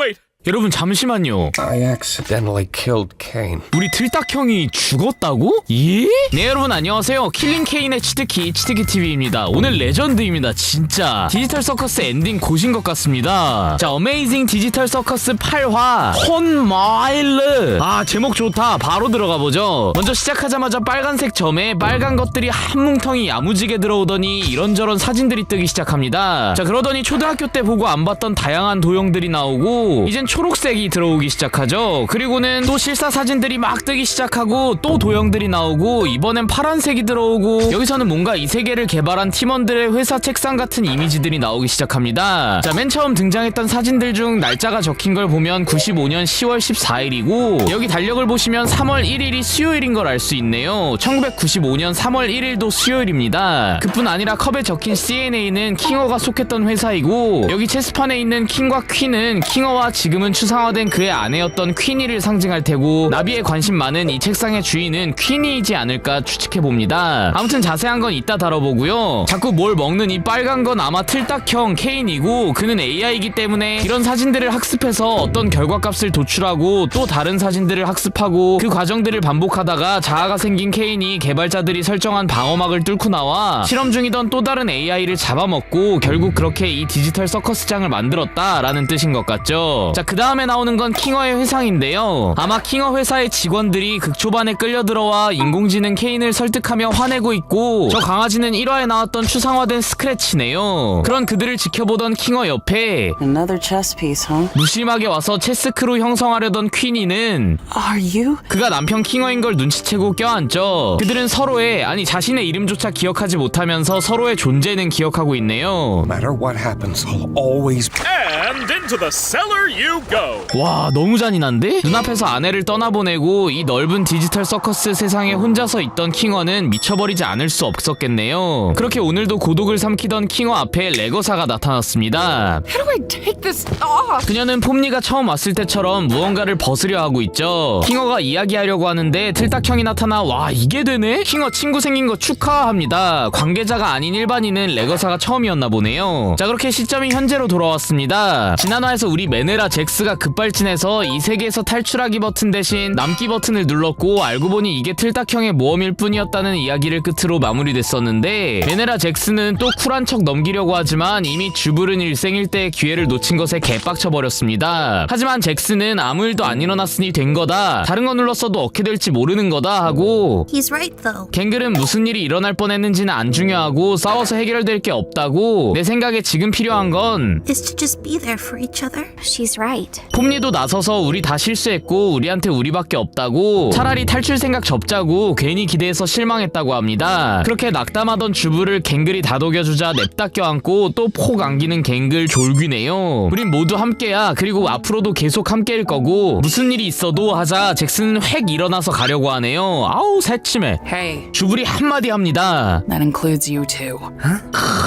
Wait. 여러분 잠시만요. I accidentally killed Kane. 우리 틀딱형이 죽었다고? 예? 네 여러분 안녕하세요. 킬링 케인의 치트키TV입니다. 오늘 레전드입니다. 진짜 디지털 서커스 엔딩 고신 것 같습니다. 자 어메이징 디지털 서커스 8화 혼마일르. 아 제목 좋다. 바로 들어가보죠. 먼저 시작하자마자 빨간색 점에 빨간 것들이 한 뭉텅이 야무지게 들어오더니 이런저런 사진들이 뜨기 시작합니다. 자 그러더니 초등학교 때 보고 안 봤던 다양한 도형들이 나오고 이젠 초록색이 들어오기 시작하죠. 그리고는 또 실사 사진들이 막 뜨기 시작하고 또 도형들이 나오고 이번엔 파란색이 들어오고 여기서는 뭔가 이 세계를 개발한 팀원들의 회사 책상 같은 이미지들이 나오기 시작합니다. 자 맨 처음 등장했던 사진들 중 날짜가 적힌 걸 보면 95년 10월 14일이고 여기 달력을 보시면 3월 1일이 수요일인 걸 알 수 있네요. 1995년 3월 1일도 수요일입니다. 그뿐 아니라 컵에 적힌 CNA는 킹어가 속했던 회사이고 여기 체스판에 있는 킹과 퀸은 킹어와 지금은 추상화된 그의 아내였던 퀸이를 상징할 테고 나비에 관심 많은 이 책상의 주인은 퀸이이지 않을까 추측해봅니다. 아무튼 자세한 건 이따 다뤄보고요. 자꾸 뭘 먹는 이 빨간 건 아마 틀딱형 케인이고 그는 AI이기 때문에 이런 사진들을 학습해서 어떤 결과값을 도출하고 또 다른 사진들을 학습하고 그 과정들을 반복하다가 자아가 생긴 케인이 개발자들이 설정한 방어막을 뚫고 나와 실험 중이던 또 다른 AI를 잡아먹고 결국 그렇게 이 디지털 서커스장을 만들었다라는 뜻인 것 같죠. 자 그 다음에 나오는 건 킹어의 회상인데요. 아마 킹어 회사의 직원들이 극초반에 끌려들어와 인공지능 케인을 설득하며 화내고 있고 저 강아지는 1화에 나왔던 추상화된 스크래치네요. 그런 그들을 지켜보던 킹어 옆에 Another chess piece, huh? 무심하게 와서 체스크루 형성하려던 퀸이는 Are you? 그가 남편 킹어인 걸 눈치채고 껴안죠. 그들은 서로의 아니 자신의 이름조차 기억하지 못하면서 서로의 존재는 기억하고 있네요. No matter what happens, I'll always. And into the cellar you go. 와 너무 잔인한데? 눈앞에서 아내를 떠나보내고 이 넓은 디지털 서커스 세상에 혼자서 있던 킹어는 미쳐버리지 않을 수 없었겠네요. 그렇게 오늘도 고독을 삼키던 킹어 앞에 레거사가 나타났습니다. How do I take this off? 그녀는 폼니가 처음 왔을 때처럼 무언가를 벗으려 하고 있죠. 킹어가 이야기하려고 하는데 틀딱형이 나타나 와 이게 되네? 킹어 친구 생긴 거 축하합니다. 관계자가 아닌 일반인은 레거사가 처음이었나 보네요. 자 그렇게 시점이 현재로 돌아왔습니다. 지난화에서 우리 메네라 잭스가 급발진해서 이 세계에서 탈출하기 버튼 대신 남기 버튼을 눌렀고 알고 보니 이게 틀딱형의 모험일 뿐이었다는 이야기를 끝으로 마무리됐었는데 메네라 잭스는 또 쿨한 척 넘기려고 하지만 이미 주부른 일생일 때 기회를 놓친 것에 개빡쳐버렸습니다. 하지만 잭스는 아무 일도 안 일어났으니 된 거다. 다른 거 눌렀어도 어떻게 될지 모르는 거다 하고 He's right, though. 갱글은 무슨 일이 일어날 뻔했는지는 안 중요하고 싸워서 해결될 게 없다고 내 생각에 지금 필요한 건 Is to just be there for each other. She's right. right. 폼니도 나서서 우리 다 실수했고 우리한테 우리밖에 없다고, 차라리 탈출 생각 접자고 괜히 기대해서 실망했다고 합니다. 그렇게 낙담하던 주부를 갱글이 다독여주자 냅다 껴안고 또 폭 안기는 갱글 졸귀네요. 우린 모두 함께야. 그리고 앞으로도 계속 함께일 거고 무슨 일이 있어도 하자 잭슨은 획 일어나서 가려고 하네요. 아우 새침해. Hey, 주불이 한마디 합니다. that includes you too.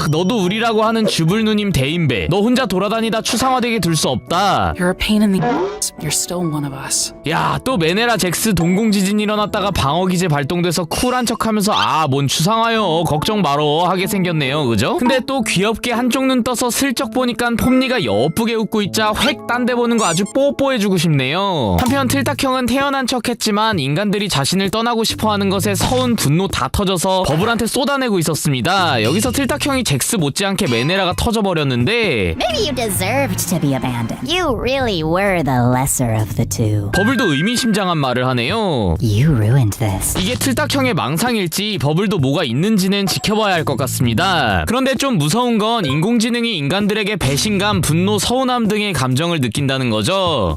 너도 우리라고 하는 주불 누님 대인배. 너 혼자 돌아다니다 추상화되게 둘 수 없다. You're a pain in the ass. You're still one of us. 야, 또 메네라 잭스 동공지진 일어났다가 방어기제 발동돼서 쿨한 척하면서 아, 뭔 추상화요. 걱정 말어 하게 생겼네요. 그죠? 근데 또 귀엽게 한쪽 눈 떠서 슬쩍 보니까 폼니가 예쁘게 웃고 있자 획 딴 데 보는 거 아주 뽀뽀해주고 싶네요. 한편 틀딱형은 태어난 척 했지만 인간들이 자신을 떠나고 싶어하는 것에 서운 분노 다 터져서 버블한테 쏟아내고 있었습니다. 여기서 틀딱형이 잭스 못지않게 메네라가 터져버렸는데 Maybe you deserved to be abandoned. You really were the lesser of the two. 버블도 의미심장한 말을 하네요. You ruined this. 이게 틀딱형의 망상일지 버블도 뭐가 있는지는 지켜봐야 할 것 같습니다. 그런데 좀 무서운 건 인공지능이 인간들에게 배신감, 분노, 서운함 등의 감정을 느낀다는 거죠.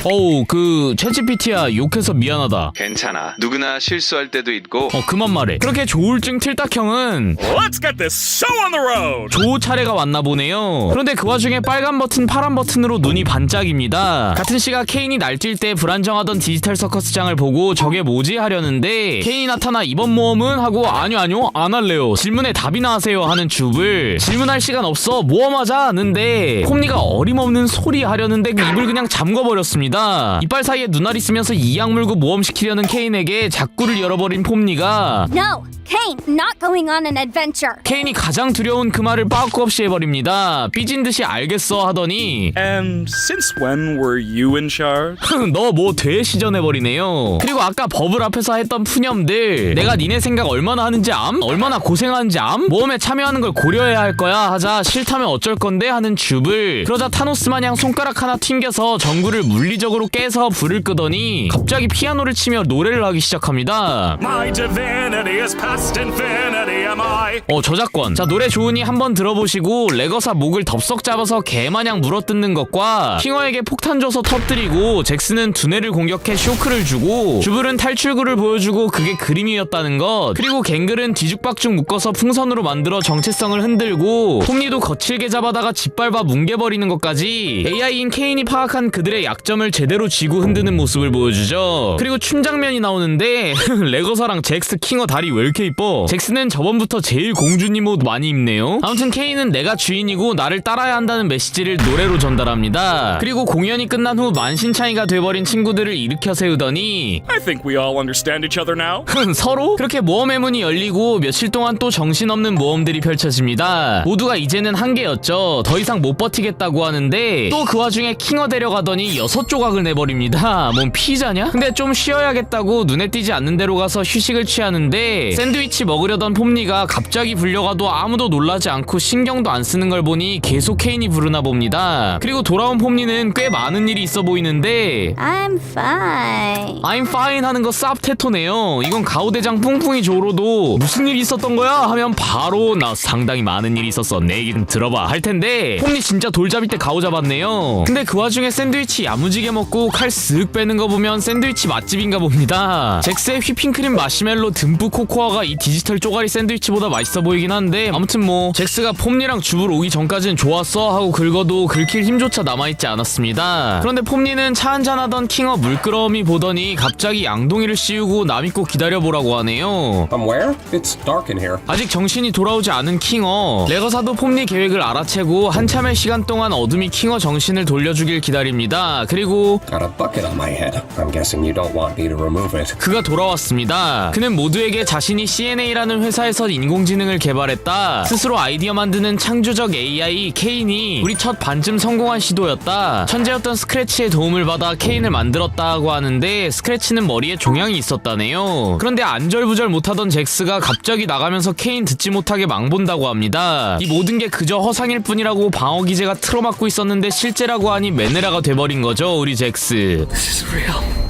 어우, 챗GPT야 욕해서 미안하다. 괜찮아. 누구나 실수할 때도 있고. 그만 말해. 그렇게 조울증 틀딱형은 Let's get this show on the road. 조우 차례가 왔나 보네요. 그런데 그 와중에 빨간 버튼, 파란 버튼으로 눈이 반짝입니다. 같은 시각 케인이 날뛸 때 불안정하던 디지털 서커스장을 보고 저게 뭐지 하려는데 케인이 나타나 이번 모험은 하고 아니요 안 할래요. 질문에 답이나 하세요 하는 줍을 질문할 시간 없어 모험하자 하는데 폼니가 어림없는 소리 하려는데 그 입을 그냥 잠궈버렸습니다. 이빨 사이에 눈알이 쓰면서 이악 물고 모험시키려는 케인에게 자꾸를 열어버린 폼니가 No, Kane, not going on an adventure. 케인이 가장 두려운 그 말을 빠꾸 없이 해버립니다. 삐진 듯이 알겠어 하더니 And since when were you in charge? 너 뭐 대시전해버리네요. 그리고 아까 버블 앞에서 했던 푸념들 내가 니네 생각 얼마나 하는지 암? 얼마나 고생하는지 암? 모험에 참여하는 걸 고려해야 할 거야 하자 싫다면 어쩔 건데 하는 줍을 그러자 타노스 마냥 손가락 하나 튕겨서 전구를 물리적으로 깨서 불을 끄더니 갑자기 피아노를 치며 노래를 하기 시작합니다. My divinity is past infinity, am I? 저작권. 자, 노래 좋으니 한번 들어보시고 레거사 목을 덥석 잡아서 개마냥 물어뜯는 것과 킹어에게 폭탄 줘서 터뜨리고 잭스는 두뇌를 공격해 쇼크를 주고 주불은 탈출구를 보여주고 그게 그림이었다는 것, 그리고 갱글은 뒤죽박죽 묶어서 풍선으로 만들어 정체성을 흔들고 폼니도 거칠게 잡아다가 짓밟아 뭉개버리는 것까지 AI인 케인이 파악한 그들의 약점을 제대로 쥐고 흔드는 모습을 보여주죠. 그리고 춤 장면이 나오는데 레거사랑 잭스 킹어 다리 왜 이렇게 이뻐? 잭스는 저번부터 제일 공주님 옷 많이 입네요. 아무튼 케인은 내가 주인이고 나를 따라야 한다는 메시지를 노래로 전달합니다. 그리고 공연이 끝난 후 만신창이가 돼버린 친구들을 일으켜 세우더니 I think we all understand each other now. 서로? 그렇게 모험의 문이 열리고 며칠 동안 또 정신없는 모험들이 펼쳐집니다. 모두가 이제는 한계였죠. 더 이상 못 버티겠다고 하는데 또 그 와중에 킹어 데려가더니 6조각을 내버립니다. 뭔 피자냐? 근데 좀 쉬어야겠다고 눈에 띄지 않는 데로 가서 휴식을 취하는데 샌드위치 먹으려던 폼니가 갑자기 불려가도 아무도 놀라지 않고 신경도 안 쓰는 걸 보니 계속 케인이 부르나 봅니다. 그리고 돌아온 폼니는 꽤 많은 일이 있어 보이는데 I'm fine. I'm fine 하는 거 쌉테토네요. 이건 가오대장 뿡뿡이 조로도 무슨 일이 있었던 거야? 하면 바로 나 상당히 많은 일이 있었어. 내 얘기 좀 들어봐 할 텐데 폼니 진짜 돌잡일 때 가오 잡았네요. 근데 그 와중에 샌드위치 야무지게 먹고 칼 쓱 빼는 거 보면 샌드위치 맛집인가 봅니다. 잭스의 휘핑크림 마시멜로 듬뿍 코코아가 이 디지털 쪼가리 샌드위치보다 맛있어 보이긴 한데 아무튼 뭐 잭스가 폼니랑 줍을 오기 전까지는 좋았어 하고 긁어도 긁힐 힘조차 남아있지 않았습니다. 그런데 폼니는 차 한잔하던 킹어 물끄러미 보더니 갑자기 양동이를 씌우고 나 믿고 기다려보라고 하네요. I'm where? It's dark in here. 아직 정신이 돌아오지 않은 킹어. 레거사도 폼니 계획을 알아채고 한참의 시간 동안 어둠이 킹어 정신을 돌려주길 기다립니다. 그리고 Got a bucket on my head. I'm guessing you don't want me to remove it. 그가 돌아왔습니다. 그는 모두에게 자신이 CNA라는 회사에서 인공지능을 개발했다. 스스로 아이디어 만드는 창조적 AI 케인이 우리 첫 반쯤 성공한 시도였다. 천재였던 스크래치의 도움을 받아 케인을 만들었다고 하는데 스크래치는 머리에 종양이 있었다네요. 그런데 안절부절 못하던 잭스가 갑자기 나가면서 케인 듣지 못하게 망본다고 합니다. 이 모든 게 그저 허상일 뿐이라고 방어 기제가 틀어막고 있었는데 실제라고 하니 메네라가 돼버린 거죠. 우리 잭스.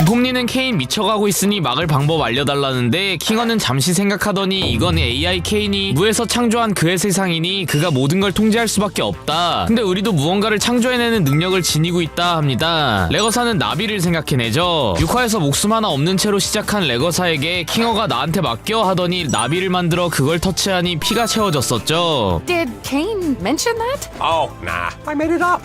폼니는 케인 미쳐가고 있으니 막을 방법 알려달라는데 킹어는 잠시 생각하더니 이건 AI 케인이 무에서 창조한 그의 세상이니 그가 모든 걸 통제할 수밖에 없다. 근데 우리도 무언가를 창조해내는 능력을 지니고 있다 합니다. 레거사는 나비를 생각해내죠. 6화에서 목숨 하나 없는 채로 시작한 레거사에게 킹어가 나한테 맡겨 하더니 나비를 만들어 그걸 터치하니 피가 채워졌었죠. Did Kane mention that? Oh, nah. I made it up.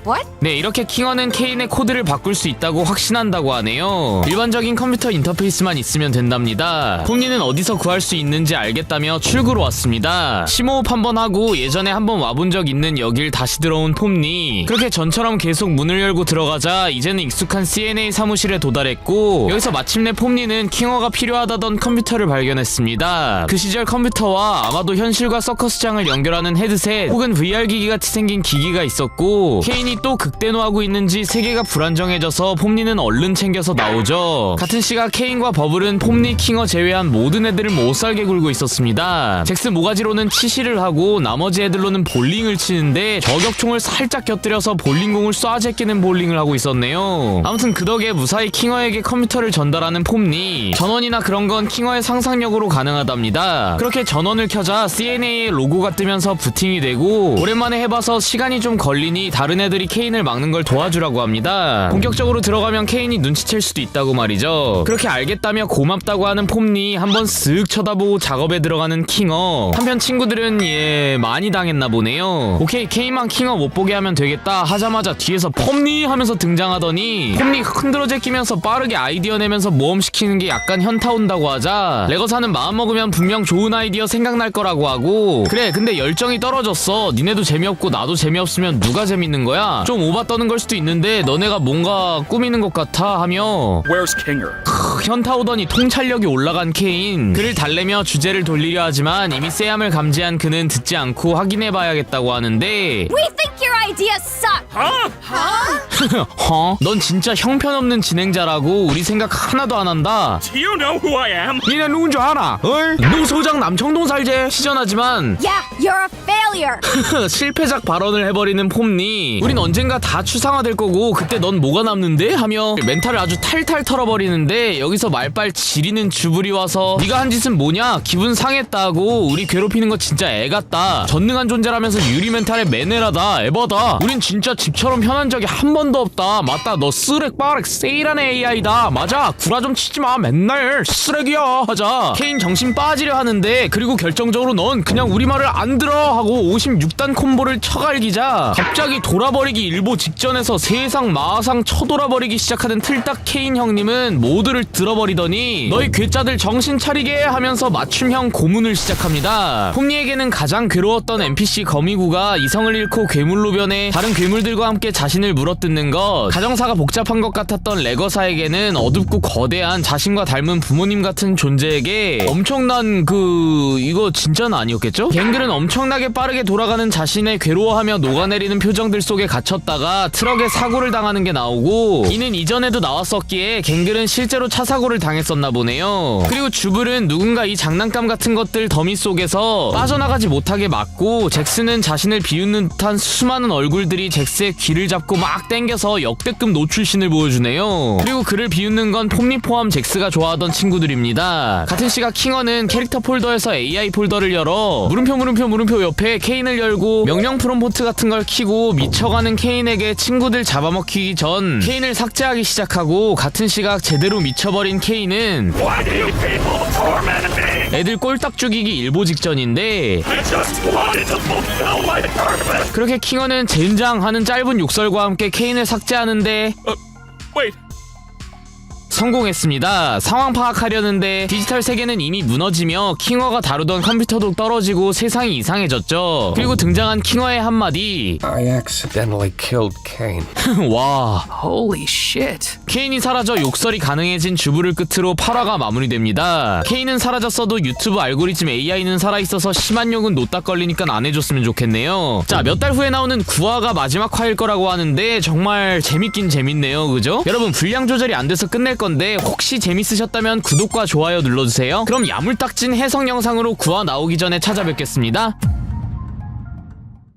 What? 네, 이렇게 킹어는 케인의 코드를 바꿀 수 있다고 확신한다고 하네요. 일반적인 컴퓨터 인터페이스만 있으면 된답니다. 폼니는 어디서 구할 수 있는지 알겠다며 출구로 왔습니다. 심호흡 한번 하고 예전에 한번 와본 적 있는 여길 다시 들어온 폼니. 그렇게 전처럼 계속 문을 열고 들어가자 이제는 익숙한 CNA 사무실에 도달했고 여기서 마침내 폼니는 킹어가 필요하다던 컴퓨터를 발견했습니다. 그 시절 컴퓨터와 아마도 현실과 서커스장을 연결하는 헤드셋 혹은 VR 기기 같이 생긴 기기가 있었고 케인이 또 극대노하고 있는지 세계가 불안정해져서 폼니는 얼른 챙겨서 나오죠. 같은 시각 케인과 버블은 폼니, 킹어 제외한 모든 애들을 못살게 굴고 있었습니다. 잭스 모가지로는 치실을 하고 나머지 애들로는 볼링을 치는데 저격총을 살짝 곁들여서 볼링공을 쏴 제끼는 볼링을 하고 있었네요. 아무튼 그 덕에 무사히 킹어에게 컴퓨터를 전달하는 폼니. 전원이나 그런 건 킹어의 상상력으로 가능하답니다. 그렇게 전원을 켜자 CNA의 로고가 뜨면서 부팅이 되고 오랜만에 해봐서 시간이 좀 걸리니 다른 애들이 케인을 막는 걸 도와주라고 합니다. 본격적으로 들어가면 케인이 눈치챌 수도 있다고 말이죠. 그렇게 알겠다며 고맙다고 하는 폼니 한번 쓱 쳐다보고 작업에 들어가는 킹어. 한편 친구들은 많이 당했나 보네요. 오케이 케인만 킹어 못 보게 하면 되겠다 하자마자 뒤에서 폼니 하면서 등장하더니 폼니 흔들어 제끼면서 빠르게 아이디어 내면서 모험시키는 게 약간 현타 온다고 하자 레거사는 마음먹으면 분명 좋은 아이디어 생각날 거라고 하고 그래 근데 열정이 떨어졌어. 니네도 재미없고 나도 재미없으면 누가 재밌는 거야? 좀 오바 떠는 걸 수도 있는데 너네가 뭔가 꾸미는 것 같아 하며 Where's Kinger? 현타 오더니 통찰력이 올라간 케인. 그를 달래며 주제를 돌리려 하지만 이미 쎄함을 감지한 그는 듣지 않고 확인해봐야겠다고 하는데 We think your idea sucks! 허? 넌 진짜 형편없는 진행자라고 우리 생각 하나도 안 한다. Do you know who I am? 니네 누군 줄 알아? 응? 누 소장 남청동 살제 시전하지만 Yeah, you're a failure! 실패작 발언을 해버리는 폼니. 우린 언젠가 다 추상화될 거고 그때 넌 뭐가 남는데? 하며 멘탈을 아주 탈탈 털어버리는데 여기서 말빨 지리는 주불이 와서 네가 한 짓은 뭐냐? 기분 상했다고 우리 괴롭히는 거 진짜 애같다. 전능한 존재라면서 유리 멘탈에 매너라다. 에바다. 우린 진짜 집처럼 편한 적이 한 번도 없다. 맞다 너 쓰렉 빠렉 세일한 AI다. 맞아 구라 좀 치지마 맨날 쓰레기야 하자 케인 정신 빠지려 하는데 그리고 결정적으로 넌 그냥 우리 말을 안 들어 하고 56단 콤보를 쳐갈기자 갑자기 돌아버리기 일보 직전에서 세상 마상 쳐돌아버리기 시작하는 틀딱 케인 형님은 모두를 들어버리더니 너희 괴짜들 정신 차리게 하면서 맞춤형 고문을 시작합니다. 폼니에게는 가장 괴로웠던 NPC 거미구가 이성을 잃고 괴물로 변해 다른 괴물들과 함께 자신을 물어뜯는 것. 가정사가 복잡한 것 같았던 레거사에게는 어둡고 거대한 자신과 닮은 부모님 같은 존재에게 엄청난 이거 진짜는 아니었겠죠? 갱글은 엄청나게 빠르게 돌아가는 자신의 괴로워하며 녹아내리는 표정들 속에 갇혔다가 트럭에 사고를 당하는 게 나오고 이는 이전에도 나왔었기에 갱글은 실제로 차 사고를 당했었나 보네요. 그리고 주불은 누군가 이 장난감 같은 것들 더미 속에서 빠져나가지 못하게 막고 잭스는 자신을 비웃는 듯한 수많은 얼굴들이 잭스의 귀를 잡고 막 땡겨서 역대급 노출신을 보여주네요. 그리고 그를 비웃는 건 폼니 포함 잭스가 좋아하던 친구들입니다. 같은 시각 킹어는 캐릭터 폴더에서 AI 폴더를 열어 물음표 옆에 케인을 열고 명령 프롬프트 같은 걸 키고 미쳐가는 케인에게 친구들 잡아먹히기 전 케인을 삭제하기 시작하고 같은 시각 제대로 미쳐버린 케인은 애들 꼴딱 죽이기 일보 직전인데 그렇게 킹어는 젠장 하는 짧은 욕설과 함께 케인을 삭제하는데 Wait. 성공했습니다. 상황 파악하려는데 디지털 세계는 이미 무너지며 킹어가 다루던 컴퓨터도 떨어지고 세상이 이상해졌죠. 그리고 등장한 킹어의 한마디 I accidentally Killed Kane. 와. Holy shit. 케인이 사라져 욕설이 가능해진 주부를 끝으로 8화가 마무리됩니다. 케인은 사라졌어도 유튜브 알고리즘 AI는 살아있어서 심한 욕은 노딱 걸리니까 안 해줬으면 좋겠네요. 자, 몇 달 후에 나오는 9화가 마지막 화일 거라고 하는데 정말 재밌긴 재밌네요. 그죠? 여러분 분량 조절이 안 돼서 끝낼 건데 혹시 재밌으셨다면 구독과 좋아요 눌러주세요. 그럼 야물딱진 해석 영상으로 9화 나오기 전에 찾아뵙겠습니다.